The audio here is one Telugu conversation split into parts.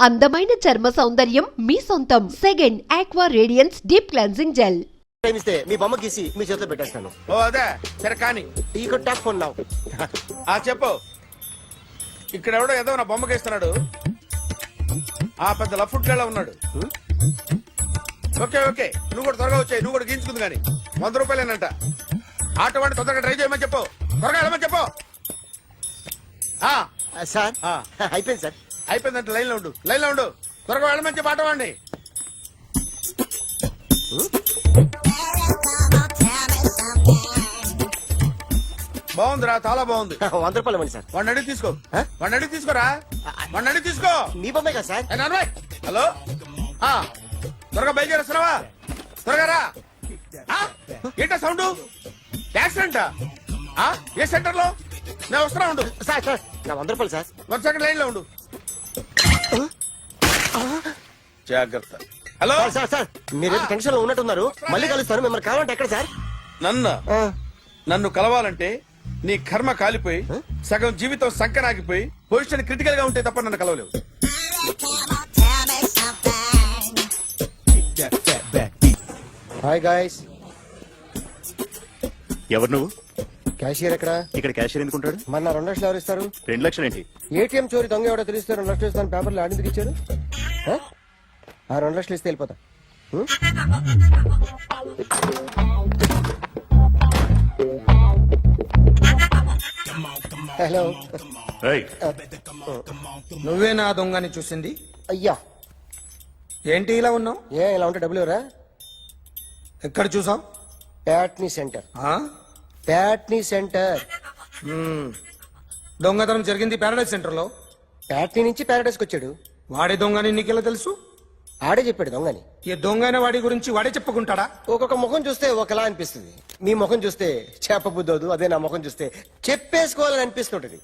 అందమైన చర్మ సౌందర్యం మీ సొంతం. Second aqua radiance deep cleansing gel. మీ బొమ్మ గీసి మీ చేతిలో పెట్టేస్తాను. ఓ అదే సరే కానీ ఈ టాక్ ఫోన్ నావు. చెప్పు. ఇక్కడ ఎవడో ఏదో నా బొమ్మ గీస్తున్నాడు. ఆ పెద్ద లఫుట్ గేళ ఉన్నాడు. ఓకే ఓకే నువ్వు కూడా త్వరగా వచ్చాయి. నువ్వు కూడా గీంచుకుంది కానీ 100 రూపాయలేనంట. ఆటో వాడిని తొందరగా ట్రై చేయమని చెప్పు. త్వరగా వెళ్ళమని చెప్పు. సార్ అయిపోయింది సార్. అయిపోయిందంటే లైన్ లో ఉండు. లైన్ లో ఉండు. త్వరగా వెళ్ళమని చెప్పు ఆటో వాడిని. బాగుందిరా చాలా బాగుంది. 100 రూపాయలు ఇవ్వండి సార్. వాడిని అడిగి తీసుకో. వాడిని అడిగి తీసుకోరా. వాడిని అడిగి తీసుకో. మీ బొమ్మే కదా సార్. హలో త్వరగా బయలుదేరేస్తున్నావా? త్వరగా రా. ఏంటా సౌండ్? యాక్సిడెంట్ ఏ సెంటర్ లో? నేను వస్తున్నా ఉండు. సార్ సార్ నా 100 రూపాయలు సార్. 1 సెకండ్ లైన్ లో ఉండు. జాగ్రత్త. హలో సార్ సార్ మీరు టెన్షన్ లో ఉన్నట్టున్నారు. మళ్ళీ కలుస్తాను. మిమ్మల్ని కావాలంటే ఎక్కడ సార్? నన్ను కలవాలంటే నీ కర్మ కాలిపోయి సగం జీవితం సంకనాగిపోయి పొజిషన్ క్రిటికల్ గా ఉంటే తప్ప నన్ను కలవలేవు. Hi guys. ఎవరు నువ్వు? క్యాషియర్ ఎక్కడ? ఇక్కడ క్యాషియర్ ఎందుకుంటాడు? మన 2 లక్షలు ఎవరు ఇస్తారు? 2 లక్షలు ఏంటి? ఏటీఎం చోరీ దొంగ ఎవడో తెలిస్తే 2 లక్షలు ఇస్తాను పేపర్లు ఆడిందుకు ఇచ్చారు. ఆ 2 లక్షలు ఇస్తే వెళ్ళిపోతా. హలో నువ్వే నా దొంగని చూసింది? అయ్యా ఏంటి ఇలా ఉన్నావు? ఇలా ఉంటే డబ్బులు ఎవరా? ఎక్కడ చూసావు? ప్యాట్నీ సెంటర్. దొంగతనం జరిగింది ప్యారడైజ్ సెంటర్ లో. ప్యాట్నీ నుంచి ప్యారడైజ్కి వచ్చాడు. వాడే దొంగని నీకెలా తెలుసు? ఆడే చెప్పాడు దొంగని. ఈ దొంగైన వాడి గురించి వాడే చెప్పుకుంటాడా? ఒక్కొక్క ముఖం చూస్తే ఒకలా అనిపిస్తుంది. మీ ముఖం చూస్తే చెప్పబుద్దోదు. అదే నా ముఖం చూస్తే చెప్పేసుకోవాలని అనిపిస్తుంటది.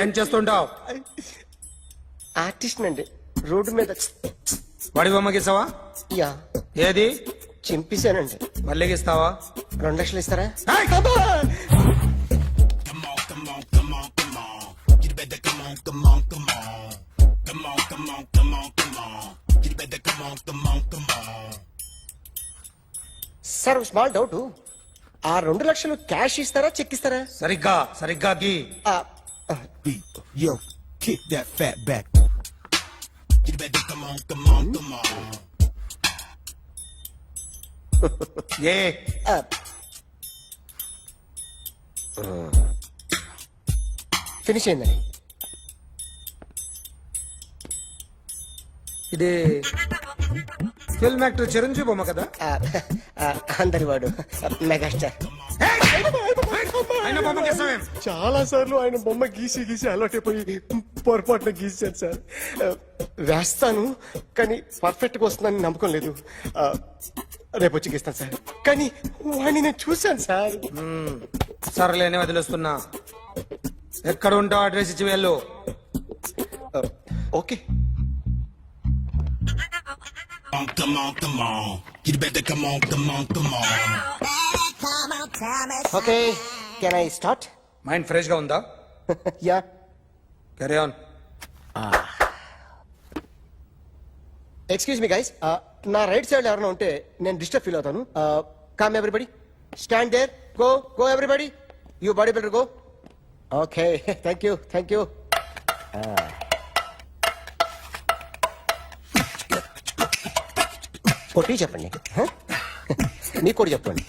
ఏం చేస్తుంటావు? ఆర్టిస్ట్ అండి. రోడ్డు మీద వాడి బొమ్మ గీసావా? యా. ఏది? చింపేశానండి. మళ్ళీ గీస్తావా? 2 లక్షలు ఇస్తారా? Sir small doubt. ఆ 2 లక్షలు క్యాష్ ఇస్తారా చెక్ ఇస్తారా? సరిగ్గా గీ. Yo, kick that fat back. You better come on. A finish అయిందండి. ఇది ఫిల్మ్ యాక్టర్ చిరంజీవి బొమ్మ కదా? అందరి వాడు మెగాస్టార్. ఆయన బొమ్మ గీసావేం? చాలా సార్లు ఆయన బొమ్మ గీసి అలవాటైపోయి పొరపాటున గీసాను సార్. వేస్తాను కానీ పర్ఫెక్ట్ గా వస్తుందని నమ్మకం లేదు. రేపు వచ్చి గీస్తాను సార్. కానీ వాడిని నేను చూశాను సార్. సర్లేనే వదిలేస్తున్నా. ఎక్కడ ఉంటావు అడ్రస్ ఇచ్చి వెళ్ళు. Okay. Come on. You better come on. Okay can I start? Mind fresh గా ఉందా? Yeah. Carry on. Excuse me guys. నా రైట్ సైడ్ ఎవరైనా ఉంటే నేను డిస్టర్బ్ ఫీల్ అవుతాను. Come everybody, stand there. Go everybody. You body builder go. Okay thank you. కొట్టి చెప్పండి. నీకు కూడా చెప్పండి.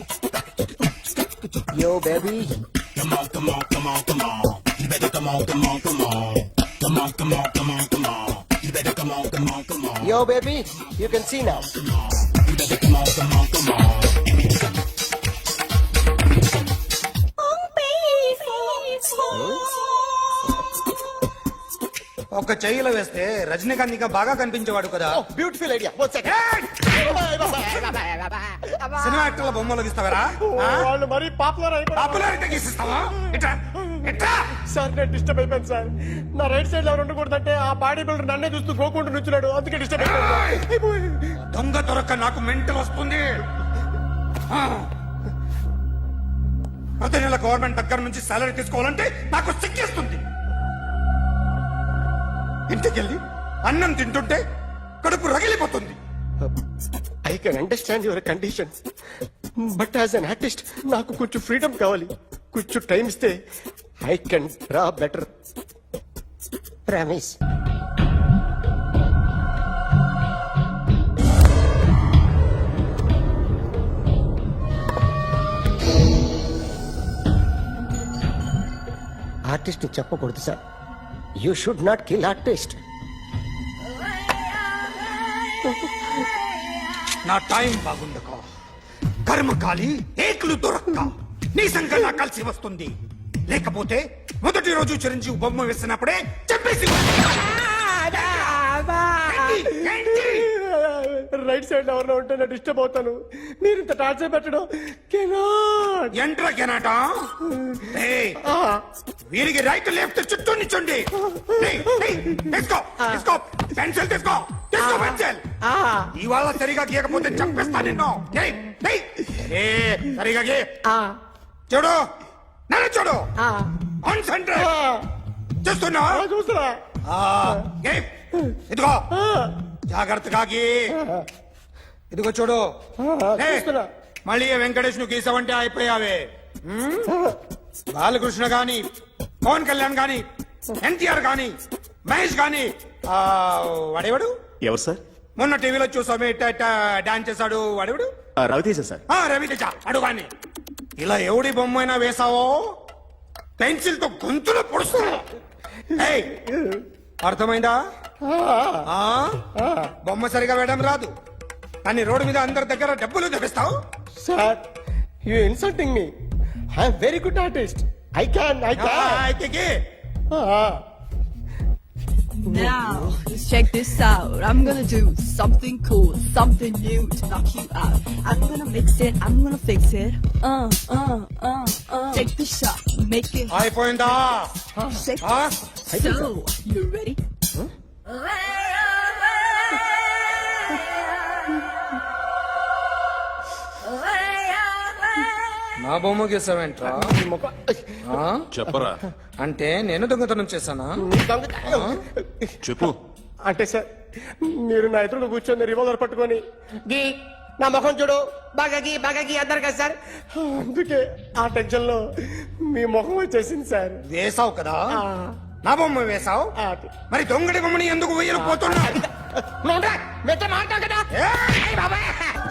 Yo baby. Come on. You better come on. Come on. You better come on. Yo baby, you can see now. You better come on. ఒక చెయ్యిలో వేస్తే రజనీకాంత్ ఇంకా బాగా కనిపించేవాడు కదా. Beautiful idea. One second. Cinema యాక్టర్ల బొమ్మలు గీస్తావరా? వాళ్ళు మరి పాపులారిటీ గీసిస్తావా? సార్ నేను డిస్టర్బ్ అయిపోయాను సార్. నా రైట్ సైడ్ లో ఎవరు ఉండకూడదంటే ఆ బాడీ బిల్డర్ నన్నే చూస్తూ గోకుంటూ నుంచున్నాడు. అందుకే డిస్టర్బ్ అయిపోయాను. దొంగ దొరక్క నాకు మెంటల్ వస్తుంది. ప్రతి నెల గవర్నమెంట్ దగ్గర నుంచి సాలరీ తీసుకోవాలంటే నాకు సిక్కేస్తుంది. ఇంటికెళ్ళి అన్నం తింటుంటే కడుపు రగిలిపోతుంది. I can understand your condition, but as an artist నాకు కొంచెం ఫ్రీడమ్ కావాలి. కొంచెం టైం ఇస్తే I can draw better. Promise. Artist చెప్పకూడదు sir. You should not kill artist. నా టైం బాగుండక కర్మకాలి ఏకులు దొరక్క నీ సంఘటన కలిసి వస్తుంది. లేకపోతే మొదటి రోజు చిరంజీవి బొమ్మ వేసినప్పుడే చెప్పేసి రైట్ సైడ్ ఎవరిలో ఉంటే నేను డిస్టర్బ్ అవుతాను. మీరు ఇంత టార్చర్ పెట్టడం కెనాట్. ఎంట్రా కెనాట. వీరికి రైట్ లెఫ్ట్ చుట్టూ నిచ్చండి. తీసుకో తీసుకో పెన్సిల్ తీసుకో తీసుకో పెన్సిల్. ఇవాళ సరిగా గీయకపోతే చంపేస్తా నిన్ను. సరిగా గీ. చూడు నన్ను చూడు. కాన్సంట్రేట్ చూస్తున్నా చూస్తున్నా. ఇదిగో జాగ్రత్తగా గీ. ఇదిగో చూడు. మళ్ళీ వెంకటేష్ ను గీసావంటే అయిపోయావే. బాలకృష్ణ గాని పవన్ కళ్యాణ్ గాని ఎన్టీఆర్ గాని మహేష్ గాని వాడేవాడు ఎవరు సార్? మొన్న టీవీలో చూసామే డాన్స్ చేశాడు వాడేవాడు? రవితేజ సార్. రవితేజ అడుగాని. ఇలా ఎవడి బొమ్మైనా వేసావో పెన్సిల్ తో గొంతులో పొడుస్తా. అర్థమైందా? బొమ్మ సరిగా వేయడం రాదు అని రోడ్డు మీద అందరి దగ్గర డబ్బులు తెప్పిస్తావు. Sir you insulting me. I'm very good artist. I can అయితే Now, let's check this out. I'm gonna do something cool, something new to knock you out. I'm gonna mix it, I'm gonna fix it. Take the shot, make it అయిపోయిందా? shake. So, you ready? నా బొమ్మ గీసావేంట్రా? చెప్పరా. అంటే నేను దొంగతనం చేశానా? చెప్పు. అంటే సార్ మీరు నా ఎదురులో కూర్చొని రివాల్వర్ పట్టుకొని గీ నా ముఖం చూడు బాగా గీ అన్నారు కదా సార్. అందుకే ఆ టెన్షన్ లో మీ ముఖం వచ్చేసింది సార్. వేసావు కదా, నా బొమ్మ వేసావు. మరి దొంగడి బొమ్మని ఎందుకు వేయలు పోతున్నా?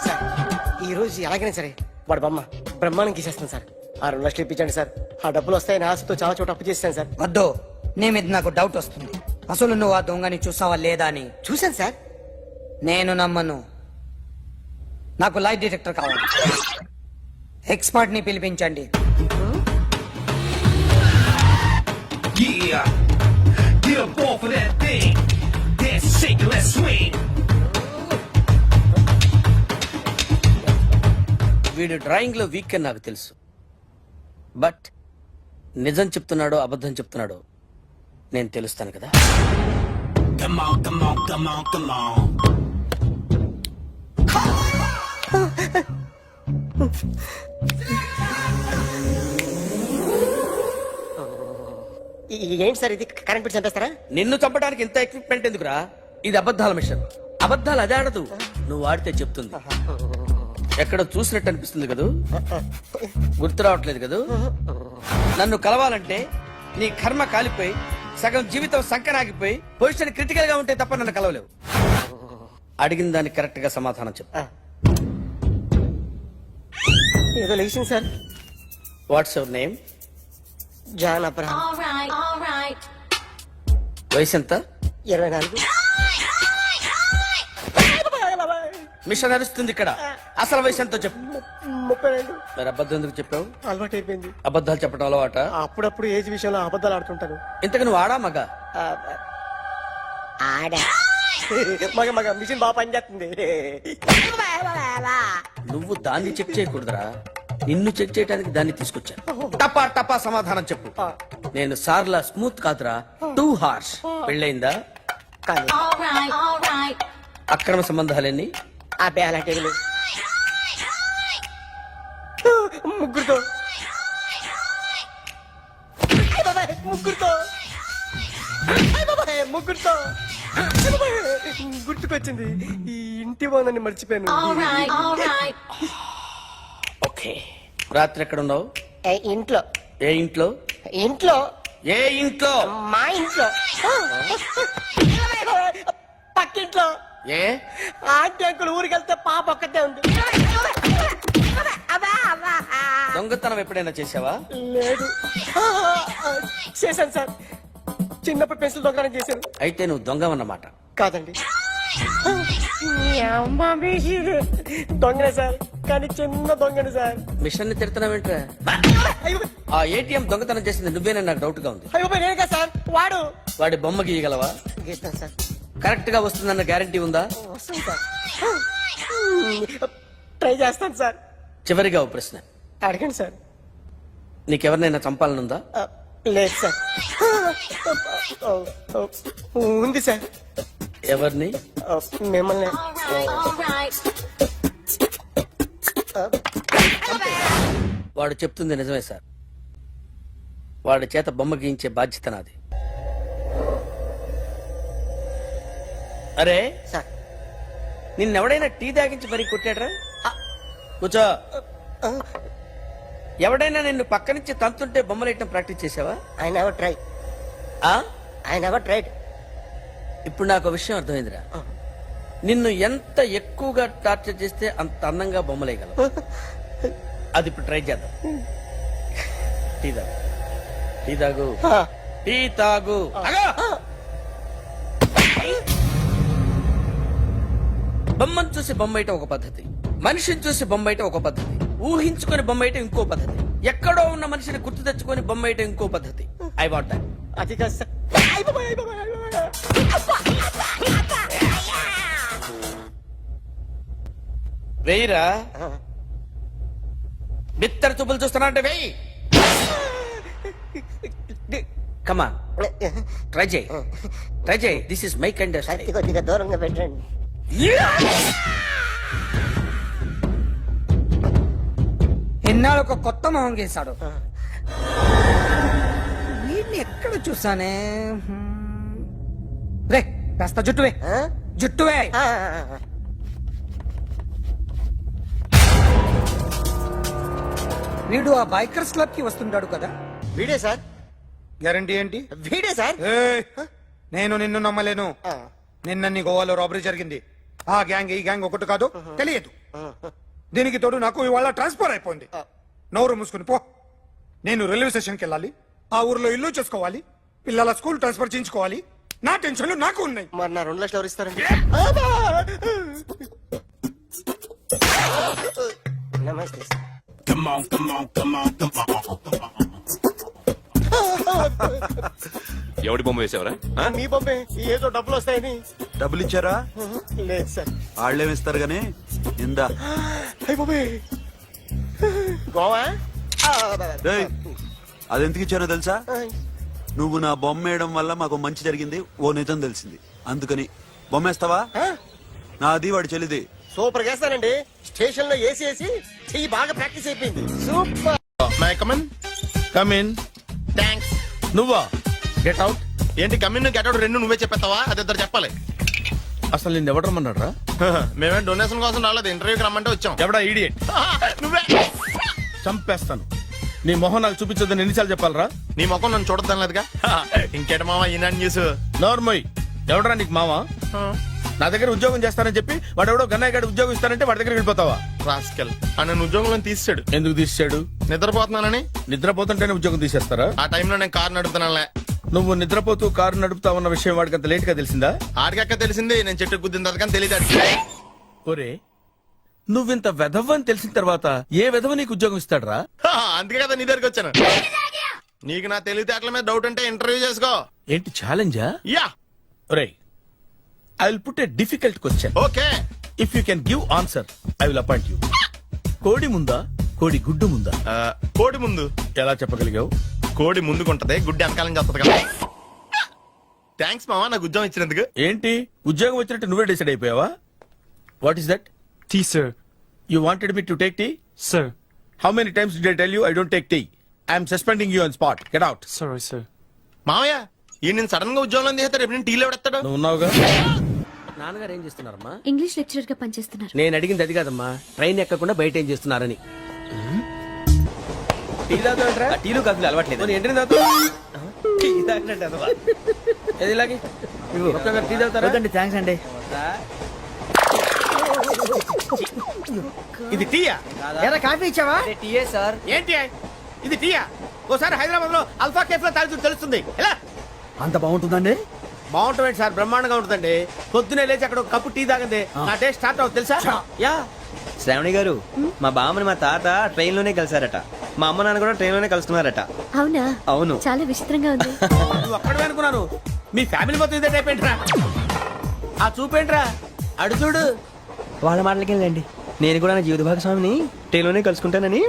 సార్ ఈ రోజు ఎలాగైనా సరే వాడు బొమ్మ బ్రహ్మాండం గీసేస్తాను సార్. 6 లక్షలు ఇప్పించండి సార్. ఆ డబ్బులు వస్తాయని ఆశతో చాలా చోట అప్పు చేస్తాను సార్. వద్దు, నీ మీద నాకు డౌట్ వస్తుంది. అసలు నువ్వు ఆ దొంగని చూసావా లేదా అని. చూశాను సార్. నేను నమ్మను. నాకు లైట్ డిటెక్టర్ కావాలి. ఎక్స్పర్ట్ ని పిలిపించండి. Yeah, get up off of that thing. Dance, shake, let's swing. వీడు డ్రాయింగ్ లో వీక్ అని నాకు తెలుసు. బట్ నిజం చెప్తున్నాడో అబద్ధం చెప్తున్నాడో నేను తెలుస్తాను కదా. Come on, come on, come on, come on. ఏంటి సార్ ఇది కరెంట్ బిల్ చంపేస్తారా? నిన్ను చంపడానికి ఇంత ఎక్విప్మెంట్ ఎందుకురా? ఇది అబద్ధాల మిషన్. అబద్ధాలు అదే ఆడదు, నువ్వు ఆడితే చెప్తుంది. ఎక్కడ చూసినట్టు అనిపిస్తుంది కదూ, గుర్తు రావట్లేదు కదూ. నన్ను కలవాలంటే నీ కర్మ కాలిపోయి సగం జీవితం సంకనాగిపోయి పొజిషన్ క్రిటికల్ గా ఉంటే తప్ప నన్ను కలవలేవు. అడిగిన దానికి కరెక్ట్ గా సమాధానం చెప్పు. ఏదో లేచింది sir. What's your name? John Abraham. వయసు ఎంత? 24. మిషన్ నడుస్తుంది ఇక్కడ. అసలు వయసు ఎంతో చెప్పు. 32. మరి అబద్ధం ఎందుకు చెప్పావు? అలవాటు అయిపోయింది. అబద్ధాలు చెప్పడం అలవాట? అప్పుడప్పుడు ఏజ్ విషయంలో అబద్ధాలు ఆడుతుంటాను. ఇంతకు నువ్వు ఆడా మగ? ఆడా. మగ మిషన్ బాగా పనిచేస్తుంది. నువ్వు దాన్ని చెక్ చేయకూడదురా, నిన్ను చెక్ చేయడానికి దాన్ని తీసుకొచ్చాను. టపా టపా సమాధానం చెప్పు. నేను సార్లా స్మూత్ కాదురా, టూ హార్ష్. పెళ్ళయిందా? కానీ అక్రమ సంబంధాలన్నీ? అబ్బే అలాంటి ముగ్గురుతో ముగ్గురుతో గుర్తు గుర్తుకొచ్చింది. ఈ ఇంటి బాగుందని మర్చిపోయాను. ఓకే, రాత్రి ఎక్కడ ఉన్నావు? ఇంట్లో. ఏ ఇంట్లో? ఇంట్లో. ఏ ఇంట్లో? మా ఇంట్లో. పక్కింట్లో. ఏ ఆంటీ అంకుల్ ఊరికి వెళ్తే పాప ఒక్కతే ఉంది. దొంగతనం ఎప్పుడైనా చేసావా? లేదు. చేశాను సార్, చిన్నప్పుడు పెన్సిల్ దొంగతనం చేశాను. అయితే నువ్వు దొంగవన్నమాట. కాదండి, దొంగనే సార్, కానీ చిన్న దొంగని సార్. మిషన్ ని తిడుతున్నావేంట్రా? అయ్యో ఆ ఏటీఎం దొంగతనం చేసింది నువ్వేనని నాకు డౌట్ గా ఉంది. అయ్యో నేను కదా సార్, వాడు. వాడి బొమ్మ గీయగలవా? గీస్తాను సార్. కరెక్ట్ గా వస్తుందన్న గ్యారంటీ ఉందా? వస్తాను సార్, ట్రై చేస్తాను సార్. చివరిగా ఓ ప్రశ్న అడగండి సార్. నీకెవరినైనా చంపాలనుందా? లేదు సార్. ఉంది సార్. ఎవరిని? మిమ్మల్ని. వాడు చెప్తుంది నిజమే సార్. వాడి చేత బొమ్మ గీయించే బాధ్యత నాది. అరే సార్, నిన్నెవడైనా టీ తాగించి మరీ కొట్టాడ్రా? కూర్చో. ఎవడైనా నిన్ను పక్క నుంచి తంతుంటే బొమ్మలేయటం ప్రాక్టీస్ చేసావా? I never try. I never tried. ఇప్పుడు నాకు విషయం అర్థమైందిరా. నిన్ను ఎంత ఎక్కువగా టార్చర్ చేస్తే అంత అందంగా బొమ్మలేయగలవు. అది ఇప్పుడు ట్రై చేద్దాం. టీ తాగు, టీ తాగు, టీ తాగు. బొమ్మను చూసి బొమ్మయటం ఒక పద్ధతి, మనిషిని చూసి బొమ్మయటం ఒక పద్ధతి, ఊహించుకొని బొమ్మయటం ఇంకో పద్ధతి, ఎక్కడో ఉన్న మనిషిని గుర్తు తెచ్చుకొని బొమ్మయటం ఇంకో పద్ధతి. I want that. అది కాదు సార్. వెయ్యిరా. బిత్తర చూపులు చూస్తున్నా అంటే వెయ్యి. కమా, ట్రై చేయి, ట్రై చేయి. This is my kind. కొద్దిగా దూరంగా పెట్టండి. ఎన్నాళ్ళు ఒక కొత్త మొహం గీశాడు. వీడిని ఎక్కడ చూసానే? రే కాస్త జుట్టువే, జుట్టువే. వీడు ఆ బైకర్స్ క్లబ్ కి వస్తుంటాడు కదా? వీడే సార్. గ్యారంటీ ఏంటి? వీడే సార్. ఏయ్, నేను నిన్ను నమ్మలేను. నిన్న నీ గోవాలో రాబరీ జరిగింది. ఆ గ్యాంగ్ ఈ గ్యాంగ్ ఒకటి కాదు, తెలియదు. దీనికి తోడు నాకు ఇవాళ ట్రాన్స్ఫర్ అయిపోయింది. నోరు మూసుకుని పో. నేను రైల్వే స్టేషన్కి వెళ్ళాలి, ఆ ఊర్లో ఇల్లు చూసుకోవాలి, పిల్లల స్కూల్ ట్రాన్స్ఫర్ చేయించుకోవాలి. నా టెన్షన్లు నాకు ఉన్నాయి. మరి నా 2 లక్షలు ఎవరు ఇస్తారండి? నమస్తే sir. Come on, come on, come on, come on. ఎవడి బొమ్మ వేసావరా? మీ బొమ్మే, ఏదో డబ్బులు వస్తాయని. డబ్బులు ఇచ్చారా? లేదు సార్. వాళ్ళేమిస్తారు గానీ ఇందా. అయ్య బాబే, గోవా. రేయ్, అదెందుకు ఇచ్చానో తెలుసా? నువ్వు నా బొమ్మ వేయడం వల్ల మాకు మంచి జరిగింది, ఓ నిజం తెలిసింది. అందుకని బొమ్మేస్తావా? నాది వాడి చెల్లిది. సూపర్ చేస్తానండి. స్టేషన్ లో ఏసీ వేసి చెయ్యి బాగా ప్రాక్టీస్ అయిపోయింది. Super. My come on. Come in. Thanks. నువ్వా? Get out. ఏంటి కమ్యూన్ గెట్ అవుట్ రెండు నువ్వే చెప్పేస్తావా? అది ఇద్దరు చెప్పాలి. అసలు నిన్ను ఎవడు రమ్మన్నాడ్రా? మేమే డొనేషన్ కోసం రాలేదు, ఇంటర్వ్యూకి రమ్మంటే వచ్చాం. ఎవడా ఈడియట్? నువ్వే. చంపేస్తాను. నీ మొహం నాకు చూపించొద్దని ఎన్నిసార్లు చెప్పాలరా? నీ ముఖం నన్ను చూడద్దాం లేదుగా. ఇంకేట మామ ఈనాడు న్యూస్. నోర్మోయ్, ఎవడరా నీకు మావా? నా దగ్గర ఉద్యోగం చేస్తానని చెప్పి వాడు ఎవడో గన్నయ్య గడి ఉద్యోగం ఇస్తానంటే వాడి దగ్గర వెళ్ళిపోతావా? రాస్కెల్. నన్ను ఉద్యోగంలో తీసాడు. ఎందుకు తీసాడు? నిద్రపోతున్నానని. నిద్రపోతుంటేనే ఉద్యోగం తీసేస్తారా? ఆ టైంలో నేను కారు నడుపుతున్నానులే. నువ్వు నిద్రపోతూ కారు నడుపుతా ఉన్న విషయం వాడికి అంత లేట్ గా తెలిసిందా? ఆడికక్క తెలిసింది, నేను చెట్టు గుద్దిన తర్వాత కానీ తెలియదు. ఒరే, నువ్వింత వెధవ్ అని తెలిసిన తర్వాత ఏ వెధవ నీకు ఉద్యోగం ఇస్తాడరా? అందుకే కదా నీ దగ్గరికి వచ్చాను. నీకు నా తెలివితేటల మీద డౌట్ అంటే ఇంటర్వ్యూ చేసుకో. ఏంటి ఛాలెంజా? యా. ఒరే, I will put a difficult question. Okay. If you can give answer I will appoint you. కోడి ముందా, కోడి గుడ్డు ముందా? కోడి ముందు. ఎలా చెప్పగలిగావు? కోడి ముందుకుంటది, గుడ్డి వెనకాలం చేస్తుంది కదా. థ్యాంక్స్ మామా నాకు ఉద్యోగం ఇచ్చినందుకు. ఏంటి ఉద్యోగం వచ్చినట్టు నువ్వే డిసైడ్ అయిపోయావా? What is that? Tea sir. You wanted me to take tea? Sir. How many times did I tell you I don't take tea? I am suspending you on spot. Get out. Sorry, sir. మామయ్య ఈ నేను సడన్ గా ఉద్యోగంలో దిగుతాడు రేపు నేను టీలో పెడతాడు. నువ్వు ఉన్నావుగా. నాన్నగారు ఏం చేస్తున్నారమ్మా? ఇంగ్లీష్ లెక్చరర్ గా పనిచేస్తున్నారు. నేను అడిగింది అది కాదమ్మా, ట్రైన్ ఎక్కకుండా బయట ఏం చేస్తున్నారని. టీ తాగుతాంట్రా? టీలు కాఫీలు అలవాట్లేదు. ఏంటి తాగుతావు? టీ తాగినట్టు అదవా. ఏది ఇలాగే ఒక్కగారు టీ తాగుతారా? థ్యాంక్స్ అండి. ఇది టీయా? ఎరా కాఫీ ఇచ్చావా? టీయే సార్. ఏంటి ఇది టీయా? ఓసారి హైదరాబాద్ లో అల్ఫా కేఫ్ లో తాగుతూ తెలుస్తుంది. ఎలా అంత బాగుంటుందండి? బాగుంటుంది సార్, బ్రహ్మాండంగా ఉంటుందండి. పొద్దునే లేచి అక్కడ ఒక కప్పు టీ తాగండి నా డే స్టార్ట్ అవుతుంది తెలుసా? యా. శ్రావణి గారు, మా బామ్మని మా తాత ట్రైన్ లోనే కలిసారట. మా అమ్మ నాన్న కూడా ట్రైన్ లోనే కలుసుకున్నారట. అవునా? అవును. చాలా విచిత్రంగా ఉంది. నువ్వు ఒక్కడే అనుకున్నాను, మీ ఫ్యామిలీ మొత్తం ఇదే టైప్ ఏంట్రా? ఆ చూపేంట్రా, అడు చూడు. వాళ్ళ మాటలకి వెళ్ళండి. నేను కూడా నా జీవిత భాగస్వామిని ట్రైన్ లోనే కలుసుకుంటానని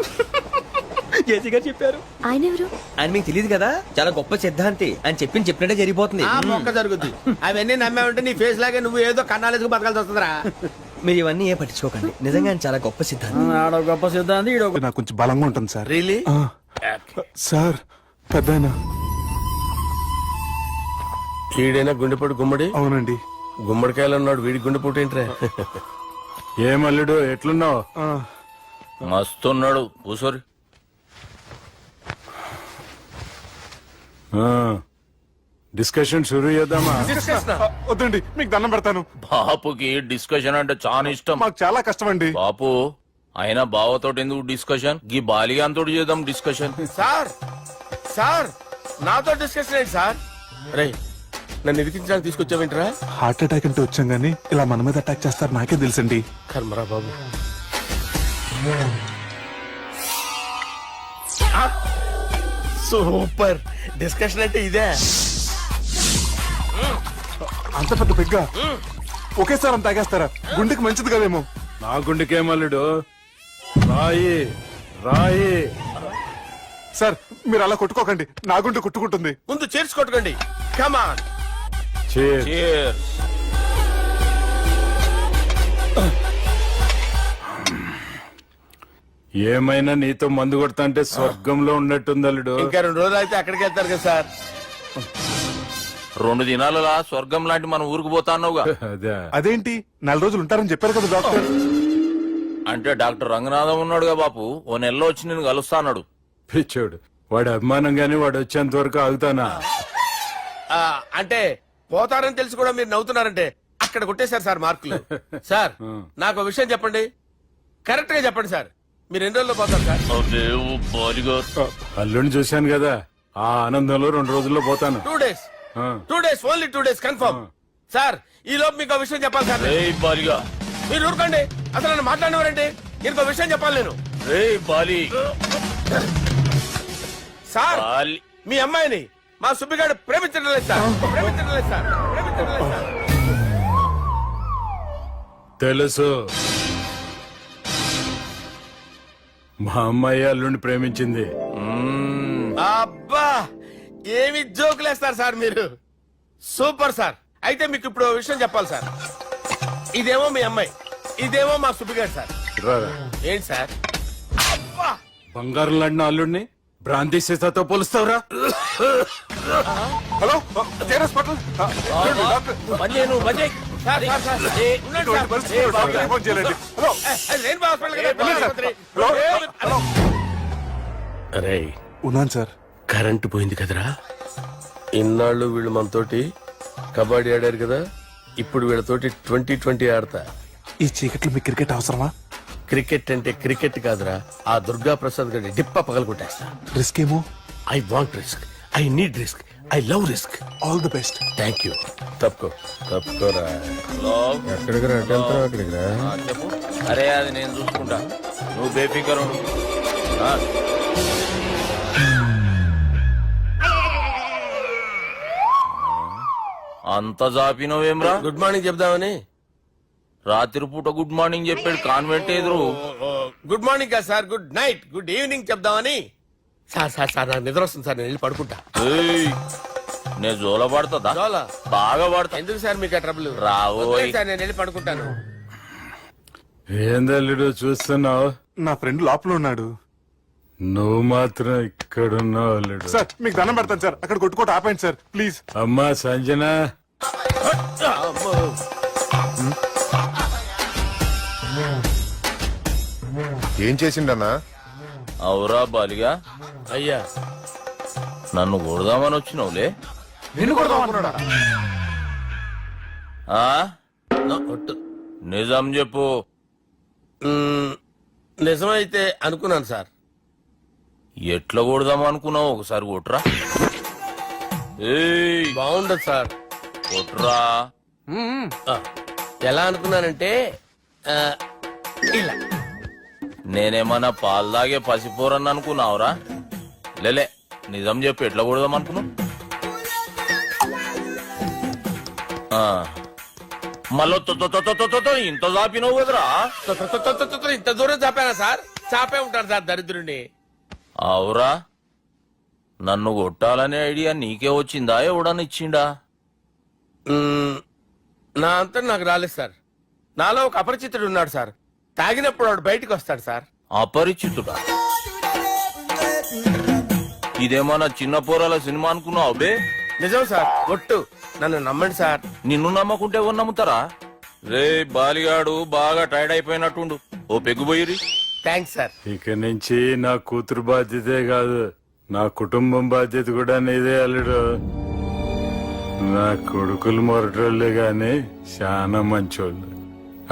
జేసీ గారు చెప్పారు. ఆయన ఎవరు? ఆయన మీకు తెలియదు కదా, చాలా గొప్ప సిద్ధాంతి అని చెప్పినట్టే జరిగిపోతుంది. ఆ మొక్క జరుగుద్ది. అవన్నీ నమ్మే ఉంటే నీ ఫేస్ లాగే నువ్వు ఏదో కన్నాలేసుకు బతకాల్సి వస్తుందిరా. మీరు ఇవన్నీ ఏ పట్టించుకోకండి. నిజంగా ఆయన చాలా గొప్ప సిద్ధాంతి. గొప్ప సిద్ధాంతి. నాకు కొంచెం బలంగా ఉంటుంది సార్. రియలీ? సార్ పెద్దయినా. ఈడైనా గుండెపోటు గుమ్మడి? అవునండి. గుమ్మడికాయలు ఉన్నాడు, వీడి గుండెపోటు ఏంట్రా? ఏమల్లుడు ఎట్లున్నావు? మస్తున్నాడు కూసోరి. డిస్కషన్ షురూ చేద్దామా? వద్దండి, మీకు దండం పెడతాను. బాపుకి డిస్కషన్ అంటే చాలా ఇష్టం. మాకు చాలా కష్టం అండి. బాపు అయినా బావతోటి ఎందుకు డిస్కషన్? గీ బాలిగాంతోటి చేద్దాం డిస్కషన్. సార్ సార్ నాతో డిస్కషన్ ఏంటి సార్? రే నన్ను ఇరికించడానికి తీసుకొచ్చావేంట్రా? హార్ట్ అటాక్ అంటే వచ్చాం గానీ ఇలా మన మీద అటాక్ చేస్తారు నాకే తెలుసండి. కర్మరా బాబు. సూపర్ డిస్కషన్ అంటే ఇదే. అంత పెద్ద పెగ్గా ఒకేసారి అంత తాగేస్తారా? గుండెకి మంచిది కదేమో. నా గుండెకేమల్లుడు రాయి రాయి. సార్ మీరు అలా కొట్టుకోకండి, నా గుండె కొట్టుకుంటుంది. ముందు చేర్చుకొట్టుకోండి. కమాన్. Cheers. ఏమైనా నీతో మందు కొడతా అంటే స్వర్గంలో ఉన్నట్టుంది అల్లుడు. ఇంకా 2 రోజులు అయితే అక్కడికి వెళ్తారు కదా సార్. 2 దినాలలా స్వర్గం లాంటి మన ఊరికి పోతాన్నావుగా. అదేంటి 4 రోజులు ఉంటారని చెప్పారు కదా డాక్టర్. అంటే డాక్టర్ రంగనాథం ఉన్నాడుగా బాపు, ఓ నెలలో వచ్చి నేను కలుస్తాన్నాడు. పిచ్చోడు, వాడి అభిమానం గాని వాడు వచ్చేంత వరకు ఆగుతానా? అంటే పోతారని తెలిసి కూడా మీరు నవ్వుతున్నారంటే అక్కడ కొట్టేశారు సార్ మార్కులు. సార్ నాకు విషయం చెప్పండి, కరెక్ట్ గా చెప్పండి సార్. మీరు ఎన్ని రోజుల్లో పోతారు సార్? అల్లుడిని చూశాను కదా, ఆ ఆనందంలో 2 రోజుల్లో పోతాను. 2 days. 2 days, only 2 days confirm. Sir ఈ లోపు మీకు విషయం చెప్పాలి సార్. మీరు ఊరుకోండి, అసలు నన్ను మాట్లాడినవారండి. ఇంకో విషయం చెప్పాలి నేను. సార్ మీ అమ్మాయిని మా సుబ్బిగాడు ప్రేమించడం లేదు సార్. ప్రేమించడం లేదు సార్. ప్రేమించడం లేదు సార్. తెలుసు, మా అమ్మాయి అల్లుడిని ప్రేమించింది. అబ్బా ఏమి జోకులేస్తారు సార్ మీరు. Super sir. అయితే మీకు ఇప్పుడు ఓ విషయం చెప్పాలి సార్. ఇదేమో మీ అమ్మాయి, ఇదేమో మా సుబ్బిగాడు సార్. రారా. ఏంటి సార్? అబ్బా బంగారం లాంటి అల్లుడిని బ్రాంతి సీసాతో పోలుస్తావురా? హలో జేరస్ పటల్. Sir, sir, sir. ఉండండి సార్. హలో. రెయిన్బో హాస్పిటల్ కదా, ఆసుపత్రి. అరే ఉన్నాను సార్. కరెంటు పోయింది కదరా. ఇన్నాళ్ళు వీళ్ళు మనతోటి కబడ్డీ ఆడారు కదా, ఇప్పుడు వీళ్ళతోటి 2020 ఆడతా. ఈ చీకట్లో మీకు క్రికెట్ అవసరమా? క్రికెట్ అంటే క్రికెట్ కాదురా, ఆ దుర్గా ప్రసాద్ గారి డిప్ప పగలగొట్టేస్తా. రిస్క్ ఏమో. I want risk, I need risk, I love risk. All the best. Thank you. తప్పుకోరా. ఎక్కడికి రా? అక్కడికి రా. చెప్పు. అరే అది నేను చూసుకుంటా, నువ్వు బేఫికర్ ఉండు. అంత జాపినవేమ్రా? గుడ్ మార్నింగ్ చెప్దామని. రాత్రి పూట గుడ్ మార్నింగ్ చెప్పాడు కాన్వెంట్ ఎదురు. గుడ్ మార్నింగ్ కాదు sir, good night, good evening చెప్దామని. సార్ సార్ సార్ నాకు నిద్ర వస్తుంది సార్, నేను వెళ్ళి పడుకుంటా. నేను జోల పడుతుందా? జోలా? బాగా పడతా. ఎందుకు సార్ మీకు ఆ ట్రబుల్? రావోయ్ సార్ నేను వెళ్ళి పడుకుంటాను. ఏందల్లుడు చూస్తున్నావు? నా ఫ్రెండ్ లోపల ఉన్నాడు. నువ్వు మాత్రం ఇక్కడున్నావు అల్లుడు. సార్ మీకు దండం పెడతాను సార్, అక్కడ కొట్టుకోట ఆపండి సార్ ప్లీజ్. అమ్మా సంజన, ఏం చేసిండన్నా? అవురా బాలిగా, అయ్యా నన్ను కొడదామని వచ్చినావులే. నిన్ను కొడదామన్నాడా? ఆ ఒట్టు. నిజం చెప్పు. నిజమైతే అనుకున్నాను సార్. ఎట్లా కొడదాం అనుకున్నావు? ఒకసారి కొట్రా. ఏయ్ బాగుండదు సార్. కొట్రా. ఆ, ఎలా అనుకున్నానంటే ఆ, ఇలా నేనేమన్నా పాలు తాగే పసిపోరని అనుకున్నావురా? లేలే, నిజం చెప్పు, ఎట్లా కొడదాం అనుకున్నావు? మళ్ళీ ఇంత చాపినావు కదరా? ఇంత దూరం చాపానా సార్? చాపే ఉంటాను సార్ దరిద్రుడిని. అవురా, నన్ను కొట్టాలనే ఐడియా నీకే వచ్చిందా? ఎవడని ఇచ్చిండా? నా అంతా నాకు రాలేదు సార్. నాలో ఒక అపరిచితుడు ఉన్నాడు సార్. తాగినప్పుడు వాడు బయటికి వస్తాడు సార్. అపరిచితుడా? ఇదేమన్నా చిన్న పోరాల సినిమా అనుకున్నావు బే? నిజం సార్, ఒట్టు. నన్ను నమ్మండి సార్. నిన్ను నమ్మకుంటే ఎవరు నమ్ముతారా? రే బాలిగాడు బాగా టైర్డ్ అయిపోయినట్టుండు, ఓ పెగ్గుబోయిరి. Thanks sir. ఇక నుంచి నా కూతురు బాధ్యతే కాదు, నా కుటుంబం బాధ్యత కూడా నీదే అల్లుడు. నా కొడుకులు మొరటోళ్ళే గాని చాలా మంచోళ్ళు.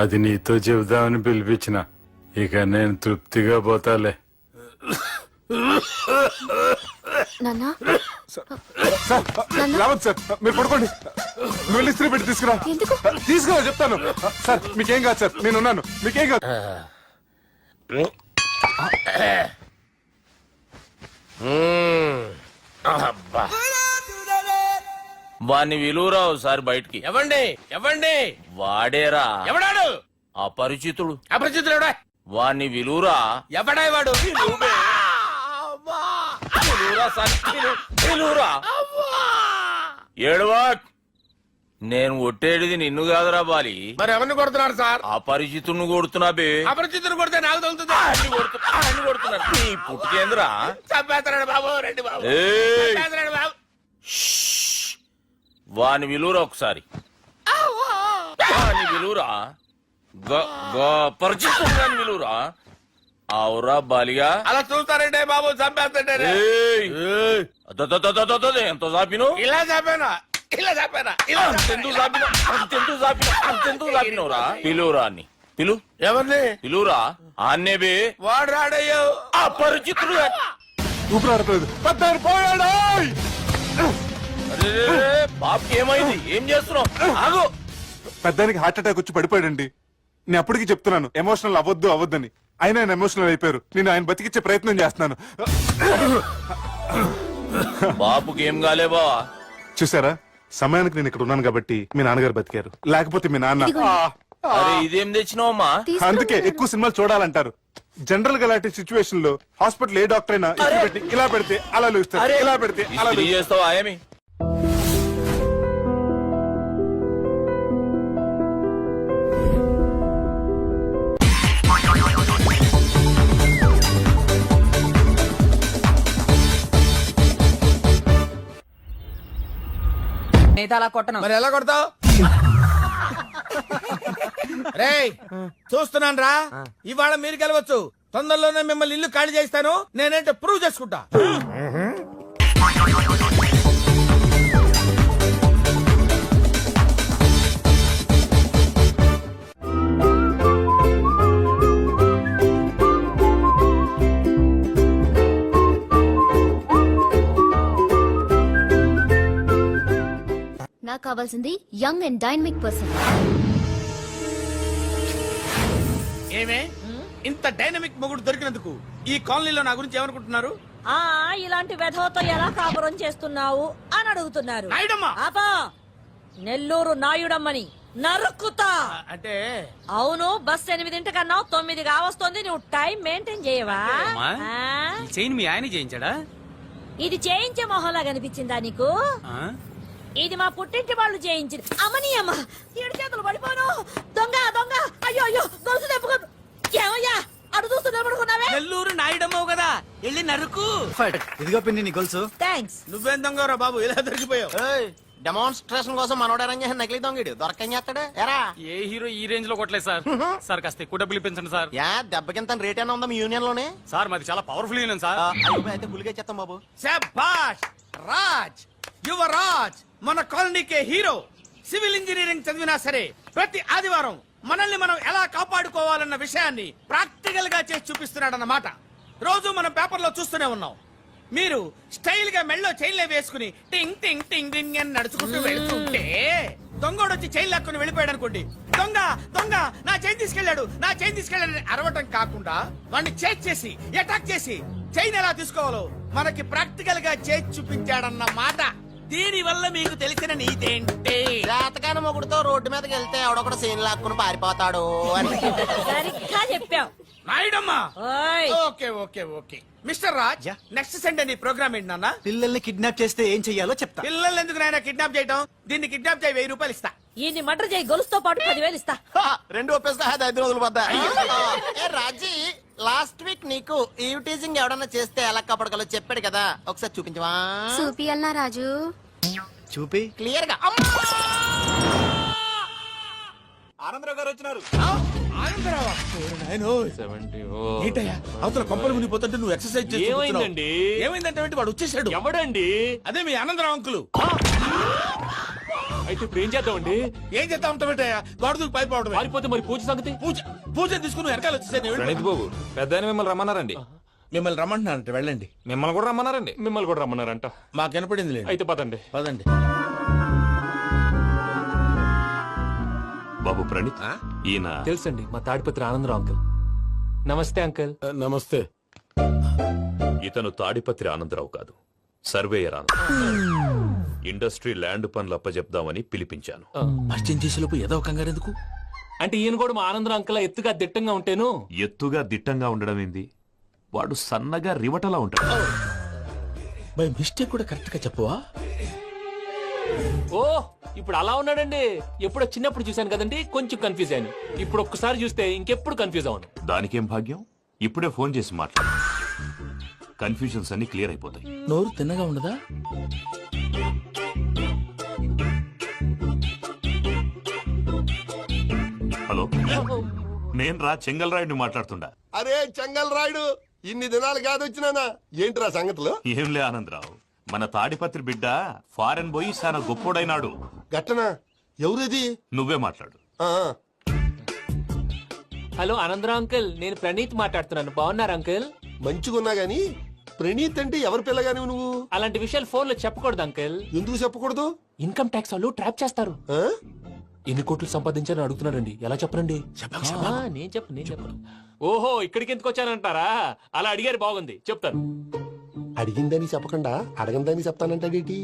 అది నీతో చెబుదామని పిలిపించిన. ఇక నేను తృప్తిగా పోతాలే. నాన్నా సార్ రావద్దు సార్, మీరు పడుకోండి. నువ్వు వెళ్ళి ఇస్త్రీ పెట్టి తీసుకురా. తీసుకురా చెప్తాను. సార్ మీకేం కాదు సార్, నేనున్నాను, మీకేం కాదు. అబ్బా. వాణ్ణి విలువరా ఒకసారి బయటికి. ఎవండి ఎవండి? వాడేరా ఎవడాడు? అపరిచితుడు. అపరిచితుడు ఎవడా? వాణ్ణి విలువరా. ఎవడా వాడు? విలువరా సార్, విలువరా. ఏడవా, నేను కొట్టేడిది నిన్ను కాదురా బాలి. మరి ఎవరిని కొడుతున్నారు సార్? అపరిచితుడిని కొడుతున్నా బే. అపరిచితుడు కొడితే నాకు తగులుతుంది. అన్ని కొడుతున్నా. నీ పుట్టుకేంద్రా? చంపేస్తున్నాడు బాబు, రండి బాబు. ఏయ్, చంపేస్తున్నాడు బాబు. వాని విలువరా ఒకసారి. వాని విలువరా. పరిచితుడు విలువరా. అవురా బాలిగా. అలా చూస్తారంటే బాబు, చంపేస్తాడే. ఎంత చాపిను? ఇలా చంపానా? ఇలా చంపానా? ఇలా అంతెందుకు చాపిను? అంతెందుకు చాపినవురా? పిలువురా అని పిలు. ఎవరిని పిలువురా. ఆన్నే బే. వాడు రాడయ్యో. అపరిచితుడు. ఊపిరాడట్లేదు. పెద్దాయన పోయాడు. బాబుకి ఏమైంది? ఏం చేస్తున్నావు? ఆగు. పెద్దానికి హార్ట్ అటాక్ వచ్చి పడిపోయాడండి. నేను అప్పటికి చెప్తున్నాను ఎమోషనల్ అవ్వద్దని. ఆయన ఎమోషనల్ అయిపోయారు. నేను ఆయన బతికిచ్చే ప్రయత్నం చేస్తున్నాను. బాబుకి ఏం కాలే బావా? చూసారా, సమయానికి నేను ఇక్కడ ఉన్నాను కాబట్టి మీ నాన్నగారు బతికారు. లేకపోతే మీ నాన్న. అరే ఇదేం తెచ్చినావమ్మా? అందుకే ఎక్కువ సినిమాలు చూడాలంటారు. జనరల్ గా అలాంటి సిచ్యువేషన్ లో హాస్పిటల్ ఏ డాక్టర్ అయినా ఇస్త్రీ పెట్టి ఇలా పెడితే అలా లూస్తారు, ఇలా పెడితే అలా ఇస్త్రీ చేస్తావా ఏమి? అలా కొట్టను. మరి ఎలా కొడతావు? రేయ్ చూస్తున్నాను రా. ఇవాళ మీరు గెలవచ్చు. తొందరలోనే మిమ్మల్ని ఇల్లు ఖాళీ చేస్తాను. నేనేంటో ప్రూవ్ చేసుకుంటా. నాకు కావాల్సింది యంగ్ అండ్ డైనమిక్ పర్సన్. ఏమే ఇంత డైనమిక్ మొగుడు దొరికినందుకు ఈ కాలనీలో నా గురించి ఏమనుకుంటున్నారు? ఇలాంటి వెధవతో ఎలా కాపురం చేస్తున్నావు అని అడుగుతున్నారు. నాయుడమ్మ. ఆపా, నెల్లూరు నాయుడమ్మని నరుక్కుతా. అంటే అవును, బస్ 8:00 9 కావస్తుంది. నువ్వు టైం మెయింటైన్ చేయవా? చైన్ మీ ఆయన చేయించాడా? ఇది చేయించే మొహంలా కనిపించిందా నీకు? ఇది మా పుట్టింటి వాళ్ళు చేయించింది. అమ్మని అమ్మ, 7 చేతులు పడిపోను. దొంగ దొంగ. అయ్యో అయ్యో, గొలుసు తెప్పుకో. ఏమయ్యా అడు చూస్తూ నిలబడుకున్నావే? నెల్లూరు నాయుడమ్మవు కదా, వెళ్ళి నరుకు. ఇదిగో పిన్ని నీ గొలుసు. థ్యాంక్స్. నువ్వేం దొంగరా బాబు, ఇలా దొరికిపోయావు. డెమాన్స్ట్రేషన్ కోసం మనోడు అరేంజ్ చేసిన నకిలీ దొంగడు దొరకం చేస్తాడు ఎరా ఏ హీరో ఈ రేంజ్ లో కొట్టలేదు సార్. సార్ కాస్త ఎక్కువ డబ్బులు ఇప్పించండి సార్. యా దెబ్బకింత రేట్ అయినా ఉందా మీ యూనియన్ లోనే సార్ మాది చాలా పవర్ఫుల్ యూనియన్ సార్. అయితే గులిగా చేస్తాం బాబు. శభాష్ రాజ్, యువరాజ్, మన కాలనీకే హీరో. సివిల్ ఇంజనీరింగ్ చదివినా సరే ప్రతి ఆదివారం మనల్ని మనం ఎలా కాపాడుకోవాలన్న విషయాన్ని ప్రాక్టికల్ గా చేసి చూపిస్తున్నాడన్నమాట. రోజు మనం పేపర్లో చూస్తూనే ఉన్నాం. మీరు స్టైల్ గా మెళ్ళో చైన్లే వేసుకుని టింగ్ టింగ్ టింగ్ టింగ్ అని నడుచుకుంటూ వెళ్తుంటే దొంగోడు వచ్చి చైన్ లాక్కుని వెళ్ళిపోయాడు అనుకోండి. దొంగ దొంగ నా చైన్ తీసుకెళ్లాడు, నా చైన్ తీసుకెళ్లాడు అరవటం కాకుండా వాడిని చేజ్ చేసి అటాక్ చేసి చైన్ ఎలా తీసుకోవాలో మనకి ప్రాక్టికల్ గా చేసి చూపించాడన్న మాట. దీని వల్ల మీకు తెలిసిన నీతేంటే జాతకాన మొగుడుతో రోడ్డు మీదకి వెళ్తే ఎవడొకడు సీన్ లాక్కుని పారిపోతాడు అని. సరిగ్గా చెప్పావు. నాయుడమ్మా. ఓయ్. Okay okay okay mister Raj, next Sunday నీ ప్రోగ్రామ్ ఏంటి నాన్న? పిల్లల్ని కిడ్నాప్ చేస్తే ఏం చెయ్యాలో చెప్తా. పిల్లలు ఎందుకు నాయన కిడ్నాప్ చేయటం? దీన్ని కిడ్నాప్ చేయి, 1000 రూపాయలు ఇస్తా. ఈ మటర్ చేయి, గొలుసుతో పాటు 10,000 ఇస్తా. రెండు ఒప్పేస్తా 5 రోజులు పడ్డా. ఏ రాజీ, లాస్ట్ వీక్ నీకు ఈవ్ టీజింగ్ ఎవడన్నా చేస్తే ఎలా కాపాడగలో చెప్పాడు కదా, ఒకసారి చూపించవా? చూపియల్నా రాజు? చూపి. క్లియర్ గా. ఆనందరావు గారు వచ్చినారు. ఆనందరావా? ఏంటయ్యా అవతల కొంపలు మునిగిపోతుంటే నువ్వు ఎక్సర్సైజ్ చేస్తూ ఏమైందండి? ఏమైందంటే వాడు వచ్చేసాడు. ఎవడండి? అదే మీ ఆనందరావు అంకులు. అయితే ఇప్పుడు ఏం చేద్దామండి? ఏం చేస్తా ఉంటావేటయ్యా, వాడు పైపోవడమే. పారిపోతే మరి పూజ సంగతి? పూజ తీసుకుని వెనకాల వచ్చేసాను. ప్రణీత్ బాబు పెద్ద మిమ్మల్ని రమ్మన్నారండి. మిమ్మల్ని రమ్మంటున్నారంట, వెళ్ళండి. మిమ్మల్ని కూడా రమ్మన్నారండి. మిమ్మల్ని కూడా రమ్మన్నారంట. మాకు వినపడింది లేదు. అయితే పదండి. పదండి. బాబు ప్రణీత్ ఈయన తెలుసండి, మా తాడిపత్రి ఆనందరావు అంకుల్. నమస్తే అంకుల్. నమస్తే. ఇతను తాడిపత్రి ఆనందరావు కాదు, సర్వేయర్ ఆనందరావు. ఇండస్ట్రీ ల్యాండ్ పనులు అప్పచెప్దామని పిలిపించాను. పరిచయం చేసేలోపు ఏదో కంగారు ఎందుకు? అంటే ఈయన కూడా మా ఆనందరావు అంకుల్ ఎత్తుగా దిట్టంగా ఉంటేను. ఎత్తుగా దిట్టంగా ఉండడం ఏంది, వాడు సన్నగా రివటలా ఉంటాడు. బై మిస్టేక్ కూడా కరెక్ట్ గా చెప్పవా? ఓ ఇప్పుడు అలా ఉన్నాడండి. ఎప్పుడో చిన్నప్పుడు చూశాను కదండి, కొంచెం కన్ఫ్యూజ్ అయ్యాను. ఇప్పుడు ఒక్కసారి చూస్తే ఇంకెప్పుడు కన్ఫ్యూజ్ అవును. దానికేం భాగ్యం, ఇప్పుడే ఫోన్ చేసి మాట్లాడు. కన్ఫ్యూజన్స్ అన్ని క్లియర్ అయిపోతాయి. నోరు తిన్నగా ఉండదా? హలో, నేను రా చెంగల్ రాయుడిని మాట్లాడుతుండా. అరే చెంగల్ రాయుడు, ఇన్ని దినాలు కాదు వచ్చినానా? ఏంట్రా సంగతులు? ఏంలే ఆనందరావు, మన తాడిపత్రి బిడ్డ ఫారెన్ పోయి చాలా గొప్పోడైనాడు. గట్టనా? ఎవరిది? నువ్వే మాట్లాడు. హలో ఆనందరావు అంకుల్, నేను ప్రణీత్ మాట్లాడుతున్నాను. బాగున్నారు అంకుల్? మంచిగున్నా గాని ప్రణీత్ అంటే ఎవరి పిల్లగాని నువ్వు? అలాంటి విషయాలు ఫోన్ లో చెప్పకూడదు అంకుల్. ఎందుకు చెప్పకూడదు? ఇన్కమ్ ట్యాక్స్ వాళ్ళు ట్రాప్ చేస్తారు. ఆ? ఎన్ని కోట్లు సంపాదించాలని అడుగుతున్నారండి. ఎలా చెప్పరండి? నేను చెప్పను. ఓహో, ఇక్కడికి ఎందుకు వచ్చానంటారా? అలా అడిగారు, బాగుంది, చెప్తాను. అడిగిందని చెప్పకుండా అడగందని చెప్తానంటాడేటి?